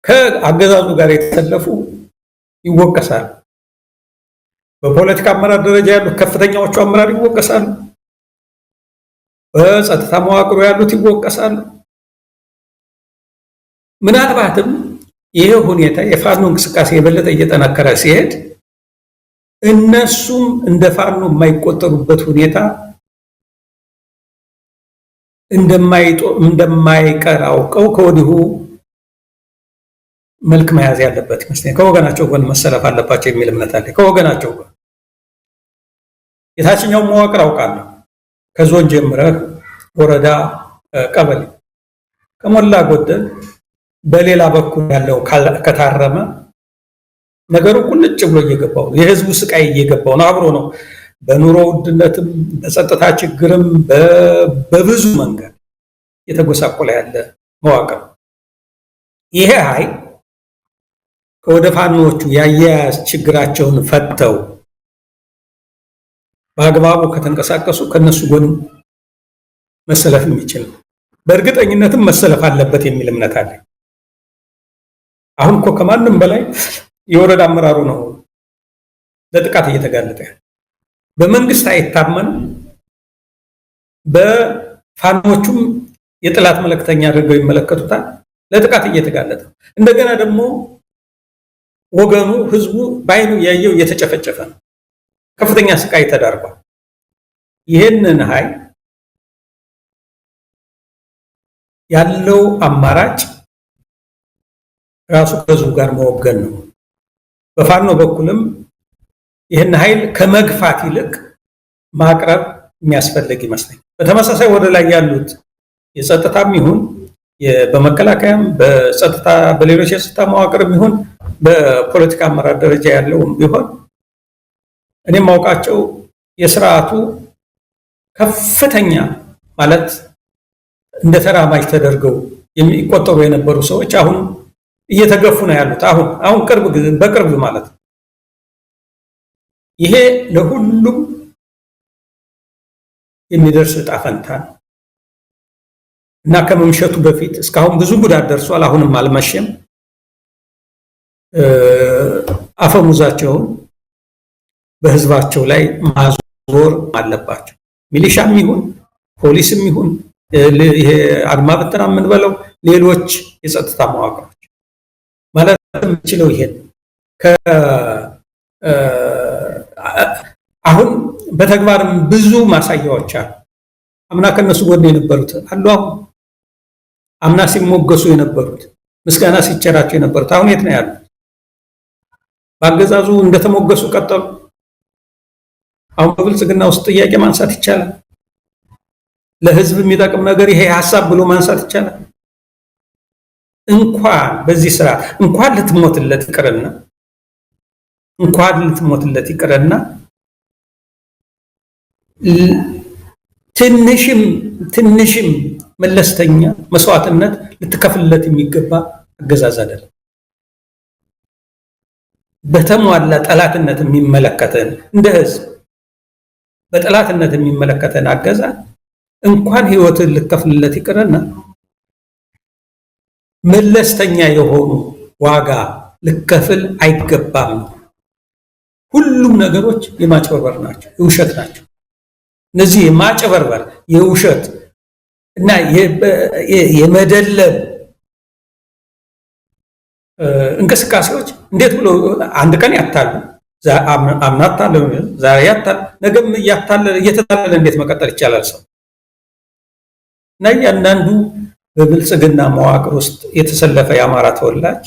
ከአገዛዙ ጋር የተሰለፉ ይወቀሳሉ። በፖለቲካ አመራር ደረጃ ያሉት ከፍተኛዎቹ አመራር ይወቀሳሉ። በጸጥታ መዋቅሩ ያሉት ይወቀሳሉ። ምናልባትም ይሄ ሁኔታ የፋኖ እንቅስቃሴ የበለጠ እየጠናከረ ሲሄድ እነሱም እንደ ፋኖ የማይቆጠሩበት ሁኔታ እንደማይቀር አውቀው ከወዲሁ መልክ መያዝ ያለበት ይመስለኛል። ከወገናቸው ጎን መሰለፍ አለባቸው የሚል እምነት አለ። ከወገናቸው ጎን የታችኛው መዋቅር አውቃለሁ ከዞን ጀምረህ ወረዳ፣ ቀበሌ ከሞላ ጎደል በሌላ በኩል ያለው ከታረመ ነገሩ ቁልጭ ብሎ እየገባው ነው። የህዝቡ ስቃይ እየገባው ነው። አብሮ ነው በኑሮ ውድነትም በጸጥታ ችግርም በብዙ መንገድ የተጎሳቆለ ያለ መዋቅር። ይሄ ኃይል ከወደ ፋኖቹ ያያያዝ ችግራቸውን ፈተው በአግባቡ ከተንቀሳቀሱ ከነሱ ጎን መሰለፍ የሚችል ነው። በእርግጠኝነትም መሰለፍ አለበት የሚል እምነት አለ። አሁን እኮ ከማንም በላይ የወረዳ አመራሩ ነው ለጥቃት እየተጋለጠ ያለ። በመንግስት አይታመንም። በፋኖቹም የጥላት መልእክተኛ አድርገው ይመለከቱታል። ለጥቃት እየተጋለጠ እንደገና ደግሞ ወገኑ ህዝቡ ባይኑ ያየው እየተጨፈጨፈ ነው። ከፍተኛ ስቃይ ተዳርጓል። ይህንን ኃይል ያለው አማራጭ ራሱ ከህዝቡ ጋር መወገን ነው። በፋኖ በኩልም ይህን ኃይል ከመግፋት ይልቅ ማቅረብ የሚያስፈልግ ይመስለኛል። በተመሳሳይ ወደ ላይ ያሉት የጸጥታም ይሁን በመከላከያም በጸጥታ በሌሎች የጸጥታ መዋቅርም ይሁን በፖለቲካ አመራር ደረጃ ያለውም ቢሆን እኔም ማውቃቸው የስርዓቱ ከፍተኛ ማለት እንደ ተራማጅ ተደርገው የሚቆጠሩ የነበሩ ሰዎች አሁን እየተገፉ ነው ያሉት። አሁን በቅርብ ማለት ነው። ይሄ ለሁሉም የሚደርስ ዕጣ ፈንታ ነው እና ከመምሸቱ በፊት እስካሁን ብዙ ጉዳት ደርሷል። አሁንም አልመሸም። አፈሙዛቸውን በህዝባቸው ላይ ማዞር አለባቸው። ሚሊሻም ይሁን ፖሊስም ይሁን ይሄ አድማ በተና የምንበለው ሌሎች የጸጥታ መዋቅሮች ማለት የምችለው ይሄን አሁን በተግባርም ብዙ ማሳያዎች አሉ። አምና ከነሱ ጎን የነበሩት አሉ። አምና ሲሞገሱ የነበሩት ምስጋና ሲቸራቸው የነበሩት አሁን የት ነው ያሉት? በአገዛዙ እንደተሞገሱ ቀጠሉ። አሁን በብልጽግና ውስጥ ጥያቄ ማንሳት ይቻላል። ለህዝብ የሚጠቅም ነገር ይሄ ሐሳብ ብሎ ማንሳት ይቻላል። እንኳን በዚህ ስራ እንኳን ልትሞትለት ይቅርና ትንሽም መለስተኛ መስዋዕትነት ልትከፍልለት የሚገባ አገዛዝ አይደለም። በተሟላ ጠላትነት የሚመለከተን እንደ ህዝብ በጠላትነት የሚመለከተን አገዛዝ እንኳን ህይወትን ልትከፍልለት ይቅርና መለስተኛ የሆኑ ዋጋ ልከፍል አይገባም። ሁሉም ነገሮች የማጭበርበር ናቸው፣ የውሸት ናቸው። እነዚህ የማጭበርበር የውሸት እና የመደለብ እንቅስቃሴዎች እንዴት ብሎ አንድ ቀን ያታሉ፣ አምናታለ፣ ዛሬ ያታል፣ ነገም እየተታለለ እንዴት መቀጠል ይቻላል? ሰው እና እያንዳንዱ በብልጽግና መዋቅር ውስጥ የተሰለፈ የአማራ ተወላጅ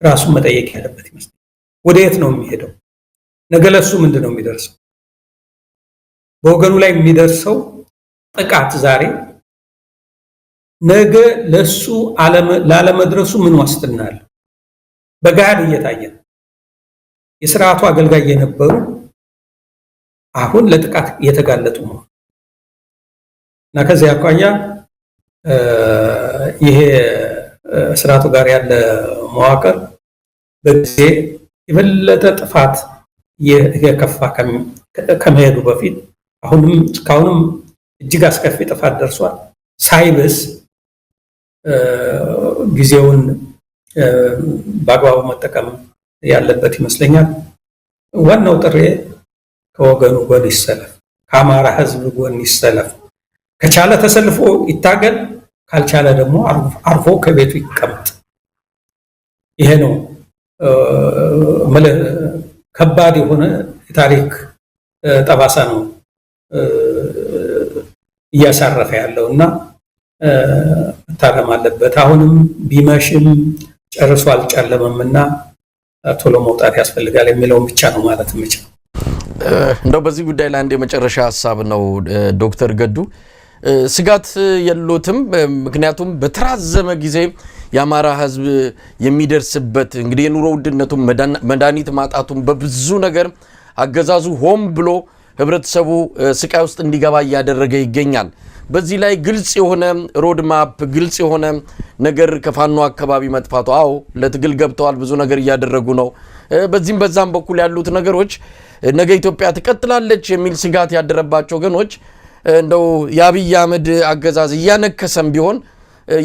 ራሱን መጠየቅ ያለበት ይመስላል። ወደ የት ነው የሚሄደው? ነገ ለሱ ምንድን ነው የሚደርሰው? በወገኑ ላይ የሚደርሰው ጥቃት ዛሬ ነገ ለሱ ላለመድረሱ ምን ዋስትና አለ? በጋድ እየታየ ነው። የስርዓቱ አገልጋይ የነበሩ አሁን ለጥቃት እየተጋለጡ ነው እና ከዚህ አኳያ ይሄ ስርዓቱ ጋር ያለ መዋቅር በጊዜ የበለጠ ጥፋት የከፋ ከመሄዱ በፊት እስካሁንም እጅግ አስከፊ ጥፋት ደርሷል። ሳይብስ ጊዜውን በአግባቡ መጠቀም ያለበት ይመስለኛል። ዋናው ጥሬ ከወገኑ ጎን ይሰለፍ፣ ከአማራ ህዝብ ጎን ይሰለፍ። ከቻለ ተሰልፎ ይታገል፣ ካልቻለ ደግሞ አርፎ ከቤቱ ይቀመጥ። ይሄ ነው ከባድ የሆነ የታሪክ ጠባሳ ነው እያሳረፈ ያለው እና መታረም አለበት። አሁንም ቢመሽም ጨርሶ አልጨለመም እና ቶሎ መውጣት ያስፈልጋል የሚለውን ብቻ ነው ማለት የምችለው። እንደው በዚህ ጉዳይ ላይ አንድ የመጨረሻ ሀሳብ ነው ዶክተር ገዱ ስጋት የሎትም? ምክንያቱም በተራዘመ ጊዜ የአማራ ህዝብ የሚደርስበት እንግዲህ የኑሮ ውድነቱም መድኃኒት ማጣቱም በብዙ ነገር አገዛዙ ሆም ብሎ ህብረተሰቡ ስቃይ ውስጥ እንዲገባ እያደረገ ይገኛል። በዚህ ላይ ግልጽ የሆነ ሮድ ማፕ ግልጽ የሆነ ነገር ከፋኖ አካባቢ መጥፋቱ አዎ ለትግል ገብተዋል ብዙ ነገር እያደረጉ ነው በዚህም በዛም በኩል ያሉት ነገሮች ነገ ኢትዮጵያ ትቀጥላለች የሚል ስጋት ያደረባቸው ወገኖች እንደው የአብይ አህመድ አገዛዝ እያነከሰም ቢሆን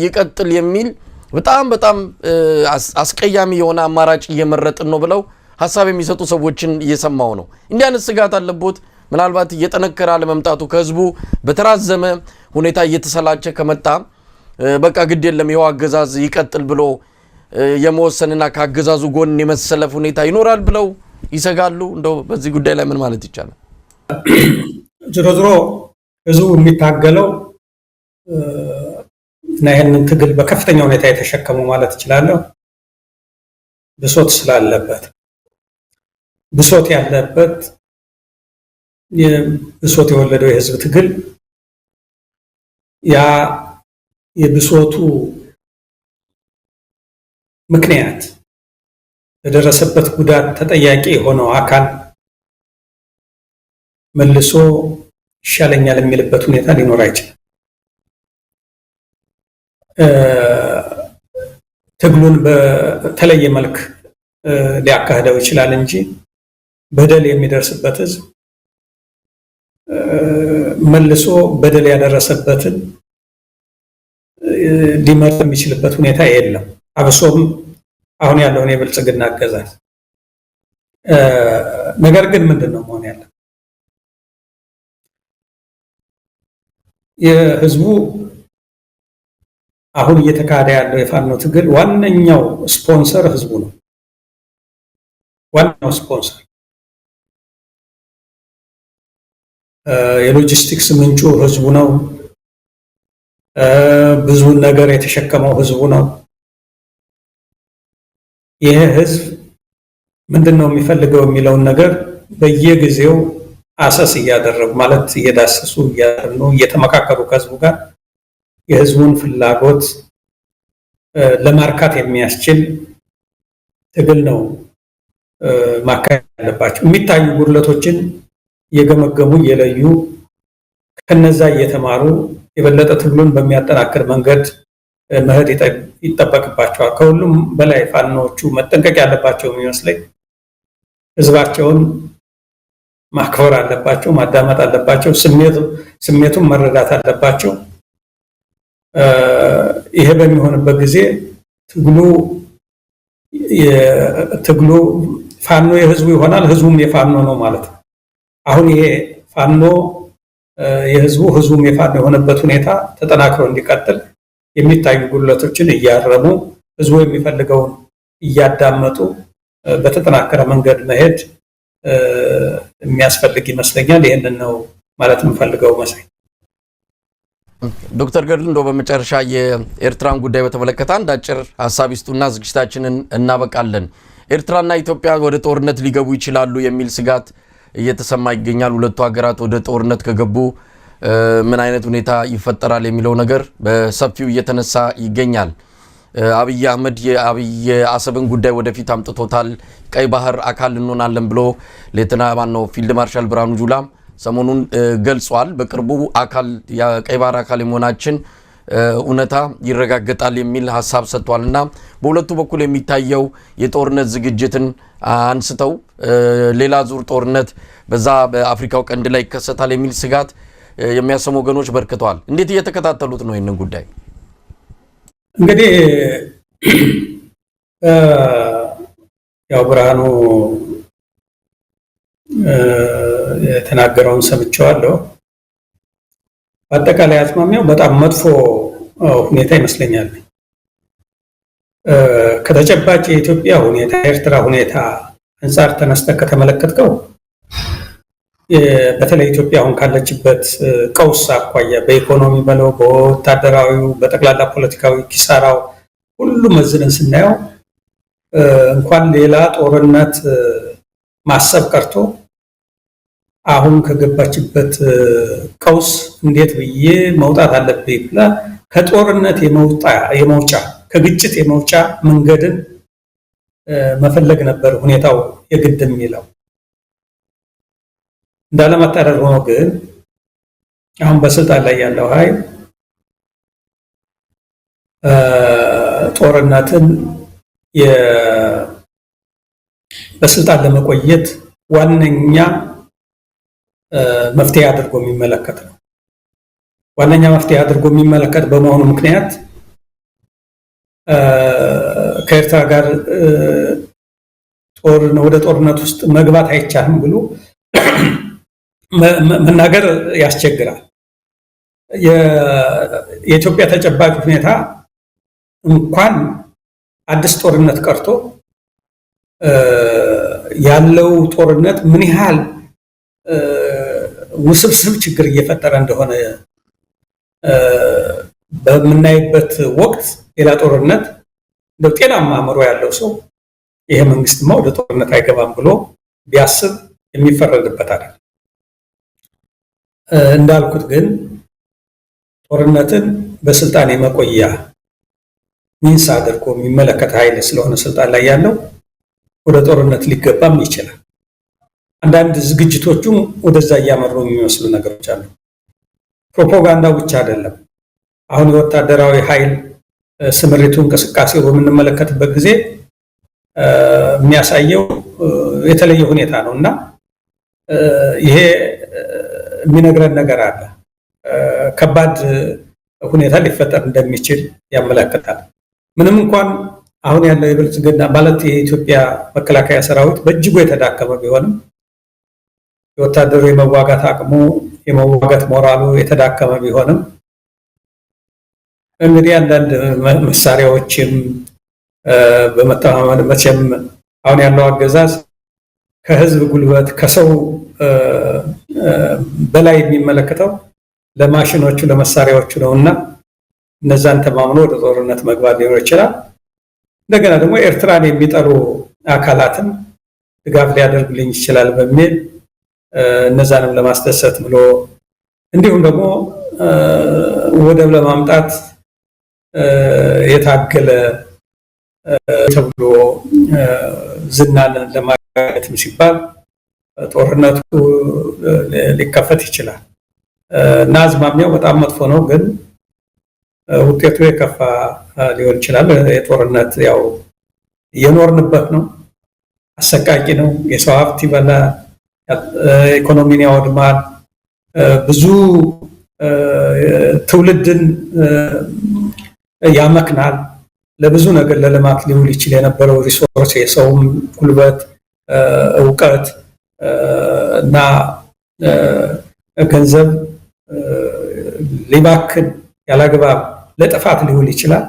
ይቀጥል የሚል በጣም አስቀያሚ የሆነ አማራጭ እየመረጥን ነው ብለው ሐሳብ የሚሰጡ ሰዎችን እየሰማው ነው እንዲህ አይነት ስጋት አለበት ምናልባት እየተነከረ ለመምጣቱ ከህዝቡ በተራዘመ ሁኔታ እየተሰላቸ ከመጣ በቃ ግድ የለም ይሄው አገዛዝ ይቀጥል ብሎ የመወሰንና ከአገዛዙ ጎን የመሰለፍ ሁኔታ ይኖራል ብለው ይሰጋሉ እንደው በዚህ ጉዳይ ላይ ምን ማለት ይቻላል ዞሮ ህዝቡ የሚታገለው እና ይሄንን ትግል በከፍተኛ ሁኔታ የተሸከሙ ማለት ይችላል ብሶት ስላለበት ብሶት ያለበት የብሶት የወለደው የህዝብ ትግል ያ የብሶቱ ምክንያት ለደረሰበት ጉዳት ተጠያቂ የሆነው አካል መልሶ ይሻለኛል የሚልበት ሁኔታ ሊኖር አይችልም ትግሉን በተለየ መልክ ሊያካሂደው ይችላል እንጂ በደል የሚደርስበት ህዝብ መልሶ በደል ያደረሰበትን ሊመርጥ የሚችልበት ሁኔታ የለም አብሶም አሁን ያለውን የብልጽግና አገዛዝ ነገር ግን ምንድነው መሆን ያለው የህዝቡ አሁን እየተካሄደ ያለው የፋኖ ትግል ዋነኛው ስፖንሰር ህዝቡ ነው ዋናው ስፖንሰር የሎጂስቲክስ ምንጩ ህዝቡ ነው ብዙ ነገር የተሸከመው ህዝቡ ነው ይሄ ህዝብ ምንድነው የሚፈልገው የሚለውን ነገር በየጊዜው አሰስ እያደረጉ ማለት እየዳሰሱ እየተመካከሩ ከህዝቡ ጋር የህዝቡን ፍላጎት ለማርካት የሚያስችል ትግል ነው ማካሄድ ያለባቸው የሚታዩ ጉድለቶችን የገመገሙ የለዩ ከነዛ እየተማሩ የበለጠ ትግሉን በሚያጠናክር መንገድ መሄድ ይጠበቅባቸዋል ከሁሉም በላይ ፋኖቹ መጠንቀቅ ያለባቸው የሚመስለኝ ህዝባቸውን ማክበር አለባቸው ማዳመጥ አለባቸው ስሜቱን መረዳት አለባቸው ይሄ በሚሆንበት ጊዜ ትግሉ ፋኖ የህዝቡ ይሆናል ህዝቡም የፋኖ ነው ማለት ነው አሁን ይሄ ፋኖ የህዝቡ ህዝቡም የፋኖ የሆነበት ሁኔታ ተጠናክሮ እንዲቀጥል የሚታዩ ጉድለቶችን እያረሙ ህዝቡ የሚፈልገውን እያዳመጡ በተጠናከረ መንገድ መሄድ የሚያስፈልግ ይመስለኛል ይሄንን ነው ማለት የምፈልገው መሳይ ዶክተር ገድሉ እንደው በመጨረሻ የኤርትራን ጉዳይ በተመለከተ አንድ አጭር ሐሳብ ይስጡና ዝግጅታችንን እናበቃለን ኤርትራና ኢትዮጵያ ወደ ጦርነት ሊገቡ ይችላሉ የሚል ስጋት እየተሰማ ይገኛል ሁለቱ ሀገራት ወደ ጦርነት ከገቡ ምን አይነት ሁኔታ ይፈጠራል የሚለው ነገር በሰፊው እየተነሳ ይገኛል አብይ አህመድ የአሰብን ጉዳይ ወደፊት አምጥቶታል ቀይ ባህር አካል እንሆናለን ብሎ ሌተና ማነው ፊልድ ማርሻል ብርሃኑ ጁላ ሰሞኑን ገልጿል በቅርቡ አካል የቀይ ባህር አካል የመሆናችን እውነታ ይረጋገጣል የሚል ሐሳብ ሰጥቷልና በሁለቱ በኩል የሚታየው የጦርነት ዝግጅትን አንስተው ሌላ ዙር ጦርነት በዛ በአፍሪካው ቀንድ ላይ ይከሰታል የሚል ስጋት የሚያሰሙ ወገኖች በርክተዋል እንዴት እየተከታተሉት ነው ይሄንን ጉዳይ እንግዲህ ያው ብርሃኑ የተናገረውን ሰምቼዋለሁ በአጠቃላይ አዝማሚያው በጣም መጥፎ ሁኔታ ይመስለኛል ከተጨባጭ የኢትዮጵያ ሁኔታ የኤርትራ ሁኔታ አንፃር ተነስተህ ከተመለከትከው በተለይ ኢትዮጵያ አሁን ካለችበት ቀውስ አኳያ በኢኮኖሚ በለው በወታደራዊው በጠቅላላ ፖለቲካዊ ኪሳራው ሁሉ መዝነን ስናየው እንኳን ሌላ ጦርነት ማሰብ ቀርቶ አሁን ከገባችበት ቀውስ እንዴት ብዬ መውጣት አለብኝ ብላ ከጦርነት የመውጫ ከግጭት የመውጫ መንገድን መፈለግ ነበር ሁኔታው የግድ የሚለው እንዳለመታደል ሆኖ ግን አሁን በስልጣን ላይ ያለው ኃይል ጦርነትን በስልጣን ለመቆየት ዋነኛ መፍትሄ አድርጎ የሚመለከት ነው። ዋነኛ መፍትሄ አድርጎ የሚመለከት በመሆኑ ምክንያት ከኤርትራ ጋር ወደ ጦርነት ውስጥ መግባት አይቻልም ብሎ መናገር ያስቸግራል። የኢትዮጵያ ተጨባጭ ሁኔታ እንኳን አዲስ ጦርነት ቀርቶ ያለው ጦርነት ምን ያህል ውስብስብ ችግር እየፈጠረ እንደሆነ በምናይበት ወቅት ሌላ ጦርነት እንደው ጤናማ አእምሮ ያለው ሰው ይሄ መንግስትማ ወደ ጦርነት አይገባም ብሎ ቢያስብ የሚፈረድበት አይደል። እንዳልኩት ግን ጦርነትን በስልጣን የመቆያ ሚንስ አድርጎ የሚመለከት ኃይል ስለሆነ ስልጣን ላይ ያለው ወደ ጦርነት ሊገባም ይችላል። አንዳንድ ዝግጅቶቹም ወደዛ እያመሩ የሚመስሉ ነገሮች አሉ። ፕሮፓጋንዳው ብቻ አይደለም። አሁን የወታደራዊ ኃይል ስምሪቱ እንቅስቃሴው በምንመለከትበት ጊዜ የሚያሳየው የተለየ ሁኔታ ነው እና ይሄ የሚነግረን ነገር አለ። ከባድ ሁኔታ ሊፈጠር እንደሚችል ያመለክታል። ምንም እንኳን አሁን ያለው የብልጽግና ማለት የኢትዮጵያ መከላከያ ሰራዊት በእጅጉ የተዳከመ ቢሆንም የወታደሩ የመዋጋት አቅሙ የመዋጋት ሞራሉ የተዳከመ ቢሆንም እንግዲህ አንዳንድ መሳሪያዎችም በመተማመን መቼም አሁን ያለው አገዛዝ ከህዝብ ጉልበት ከሰው በላይ የሚመለከተው ለማሽኖቹ ለመሳሪያዎቹ ነውና እነዛን ተማምኖ ወደ ጦርነት መግባት ሊኖር ይችላል። እንደገና ደግሞ ኤርትራን የሚጠሉ አካላትም ድጋፍ ሊያደርግልኝ ይችላል በሚል እነዛንም ለማስደሰት ብሎ እንዲሁም ደግሞ ወደብ ለማምጣት የታገለ ተብሎ ዝናን ለማግኘትም ሲባል ጦርነቱ ሊከፈት ይችላል እና አዝማሚያው በጣም መጥፎ ነው። ግን ውጤቱ የከፋ ሊሆን ይችላል። የጦርነት ያው እየኖርንበት ነው። አሰቃቂ ነው። የሰው ሀብት ይበላል፣ ኢኮኖሚን ያወድማል፣ ብዙ ትውልድን ያመክናል። ለብዙ ነገር ለልማት ሊውል ይችል የነበረው ሪሶርስ የሰውም ጉልበት፣ እውቀት እና ገንዘብ ሊባክን ያላግባብ ለጥፋት ሊውል ይችላል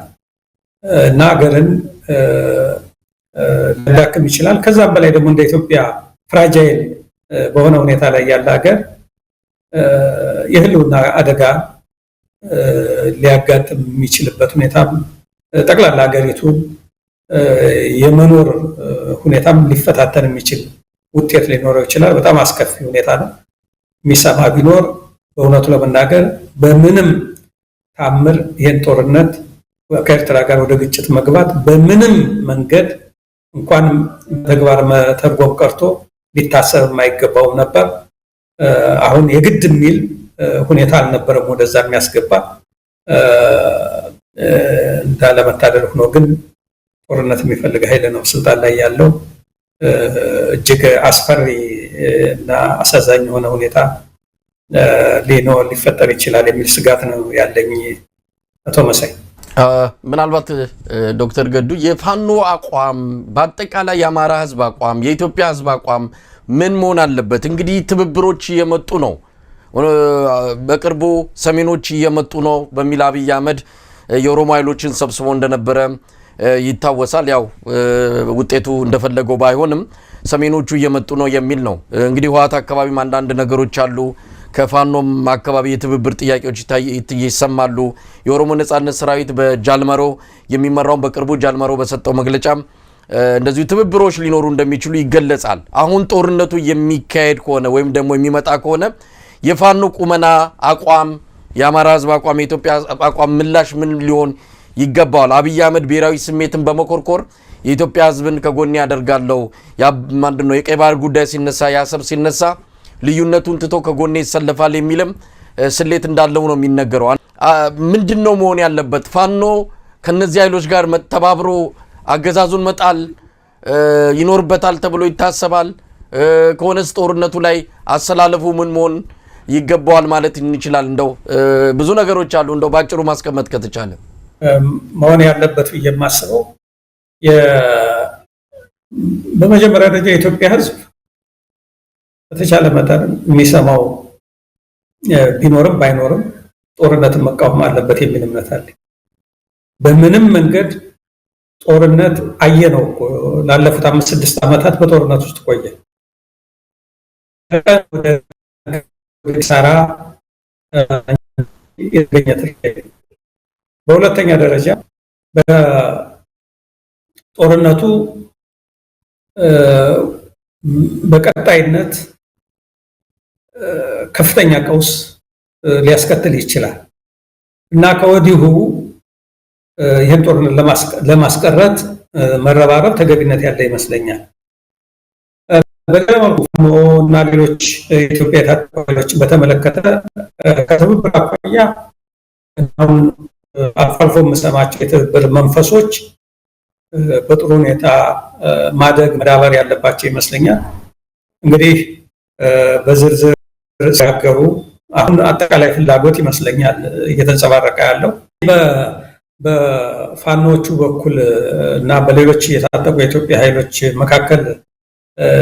እና ሀገርን ሊያዳክም ይችላል። ከዛም በላይ ደግሞ እንደ ኢትዮጵያ ፍራጃይል በሆነ ሁኔታ ላይ ያለ ሀገር የህልውና አደጋ ሊያጋጥም የሚችልበት ሁኔታም ጠቅላላ ሀገሪቱን የመኖር ሁኔታም ሊፈታተን የሚችል ውጤት ሊኖረው ይችላል። በጣም አስከፊ ሁኔታ ነው። የሚሰማ ቢኖር በእውነቱ ለመናገር በምንም ታምር ይህን ጦርነት ከኤርትራ ጋር ወደ ግጭት መግባት በምንም መንገድ እንኳን ተግባር መተርጎም ቀርቶ ሊታሰብ የማይገባውም ነበር። አሁን የግድ የሚል ሁኔታ አልነበረም ወደዛ የሚያስገባ እንዳለመታደል ሆኖ ግን ጦርነት የሚፈልግ ኃይል ነው ስልጣን ላይ ያለው። እጅግ አስፈሪ እና አሳዛኝ የሆነ ሁኔታ ሊፈጠር ይችላል የሚል ስጋት ነው ያለኝ። አቶ መሳይ ምናልባት ዶክተር ገዱ የፋኖ አቋም በአጠቃላይ የአማራ ህዝብ አቋም የኢትዮጵያ ህዝብ አቋም ምን መሆን አለበት? እንግዲህ ትብብሮች እየመጡ ነው። በቅርቡ ሰሜኖች እየመጡ ነው በሚል አብይ አህመድ የኦሮሞ ኃይሎችን ሰብስቦ እንደነበረ ይታወሳል። ያው ውጤቱ እንደፈለገው ባይሆንም ሰሜኖቹ እየመጡ ነው የሚል ነው። እንግዲህ ህወሓት አካባቢም አንዳንድ ነገሮች አሉ። ከፋኖም አካባቢ የትብብር ጥያቄዎች ይሰማሉ። የኦሮሞ ነጻነት ሰራዊት በጃልመሮ የሚመራው በቅርቡ ጃልመሮ በሰጠው መግለጫ እንደዚሁ ትብብሮች ሊኖሩ እንደሚችሉ ይገለጻል። አሁን ጦርነቱ የሚካሄድ ከሆነ ወይም ደግሞ የሚመጣ ከሆነ የፋኖ ቁመና አቋም፣ የአማራ ህዝብ አቋም፣ የኢትዮጵያ አቋም ምላሽ ምን ሊሆን ይገባዋል? አብይ አህመድ ብሔራዊ ስሜትን በመኮርኮር የኢትዮጵያ ህዝብን ከጎን ያደርጋለው ማንድነው የቀይ ባህር ጉዳይ ሲነሳ ያሰብ ሲነሳ ልዩነቱን ትቶ ከጎኔ ይሰለፋል የሚልም ስሌት እንዳለው ነው የሚነገረው። ምንድነው መሆን ያለበት? ፋኖ ከነዚህ ኃይሎች ጋር ተባብሮ አገዛዙን መጣል ይኖርበታል ተብሎ ይታሰባል? ከሆነስ ጦርነቱ ላይ አሰላለፉ ምን መሆን ይገባዋል ማለት እንችላል? እንደው ብዙ ነገሮች አሉ። እንደው ባጭሩ ማስቀመጥ ከተቻለ መሆን ያለበት የማስበው በመጀመሪያ ደረጃ የኢትዮጵያ ሕዝብ በተቻለ መጠን የሚሰማው ቢኖርም ባይኖርም ጦርነትን መቃወም አለበት የሚል እምነት አለ። በምንም መንገድ ጦርነት አየነው እኮ ላለፉት 5-6 ዓመታት በጦርነት ውስጥ ቆየ። ወደ ኪሳራ በሁለተኛ ደረጃ በጦርነቱ በቀጣይነት ከፍተኛ ቀውስ ሊያስከትል ይችላል እና ከወዲሁ ይህን ጦርነት ለማስቀረት መረባረብ ተገቢነት ያለ ይመስለኛል። በሌላ መልኩ እና ሌሎች የኢትዮጵያ የታጠቁ ኃይሎችን በተመለከተ ከትብብር አኳያ አሁን አልፎ አልፎ የምሰማቸው የትብብር መንፈሶች በጥሩ ሁኔታ ማደግ መዳበር ያለባቸው ይመስለኛል። እንግዲህ በዝርዝር ሲያገሩ አሁን አጠቃላይ ፍላጎት ይመስለኛል እየተንጸባረቀ ያለው በፋኖቹ በኩል እና በሌሎች የታጠቁ የኢትዮጵያ ኃይሎች መካከል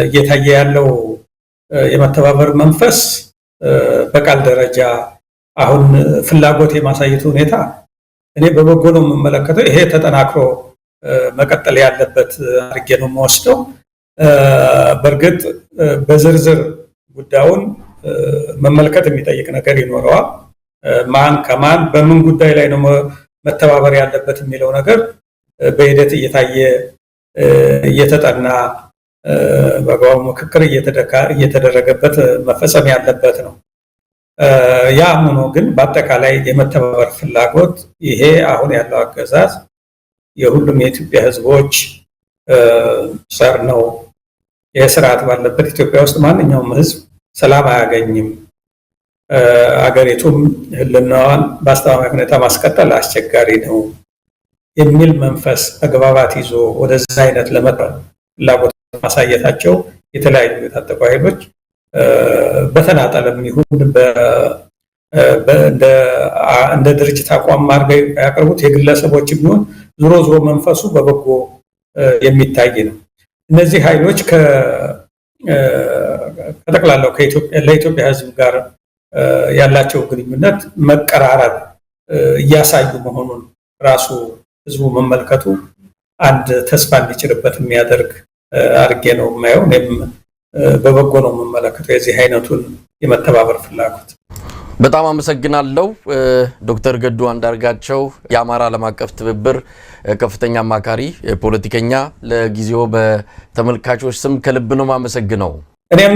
እየታየ ያለው የመተባበር መንፈስ በቃል ደረጃ አሁን ፍላጎት የማሳየት ሁኔታ እኔ በበጎ ነው የምመለከተው። ይሄ ተጠናክሮ መቀጠል ያለበት አድርጌ ነው የምወስደው። በእርግጥ በዝርዝር ጉዳዩን መመልከት የሚጠይቅ ነገር ይኖረዋል። ማን ከማን በምን ጉዳይ ላይ ነው መተባበር ያለበት የሚለው ነገር በሂደት እየታየ እየተጠና በአግባቡ ምክክር እየተደረገበት መፈጸም ያለበት ነው። ያ ሆኖ ግን በአጠቃላይ የመተባበር ፍላጎት ይሄ አሁን ያለው አገዛዝ የሁሉም የኢትዮጵያ ሕዝቦች ሰር ነው። ይህ ስርዓት ባለበት ኢትዮጵያ ውስጥ ማንኛውም ሕዝብ ሰላም አያገኝም። አገሪቱም ህልውናዋን በአስተማማኝ ሁኔታ ማስቀጠል አስቸጋሪ ነው የሚል መንፈስ አግባባት ይዞ ወደዛ አይነት ለመጣል ፍላጎት ማሳየታቸው የተለያዩ የታጠቁ ኃይሎች በተናጠልም ይሁን እንደ ድርጅት አቋም አድርገው ያቀርቡት የግለሰቦች ቢሆን ዞሮ ዞሮ መንፈሱ በበጎ የሚታይ ነው። እነዚህ ኃይሎች ከጠቅላላው ለኢትዮጵያ ህዝብ ጋር ያላቸው ግንኙነት መቀራረብ እያሳዩ መሆኑን ራሱ ህዝቡ መመልከቱ አንድ ተስፋ እንዲጭርበት የሚያደርግ አድርጌ ነው የማየው። እኔም በበጎ ነው የምመለከተው የዚህ አይነቱን የመተባበር ፍላጎት። በጣም አመሰግናለሁ ዶክተር ገዱ አንዳርጋቸው የአማራ ዓለም አቀፍ ትብብር ከፍተኛ አማካሪ ፖለቲከኛ፣ ለጊዜው በተመልካቾች ስም ከልብ ነው ማመሰግነው። እኔም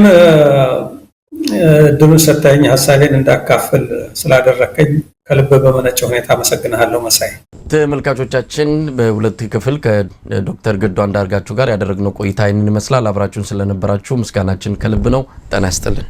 ድሉን ሰጠኝ ሐሳቤን እንዳካፍል ስላደረከኝ ከልብ በመነጨ ሁኔታ አመሰግናለሁ መሳይ። ተመልካቾቻችን በሁለት ክፍል ከዶክተር ገዱ አንዳርጋቸው ጋር ያደረግነው ቆይታ ይህንን ይመስላል። አብራችሁን ስለነበራችሁ ምስጋናችን ከልብ ነው። ጤና ይስጥልን።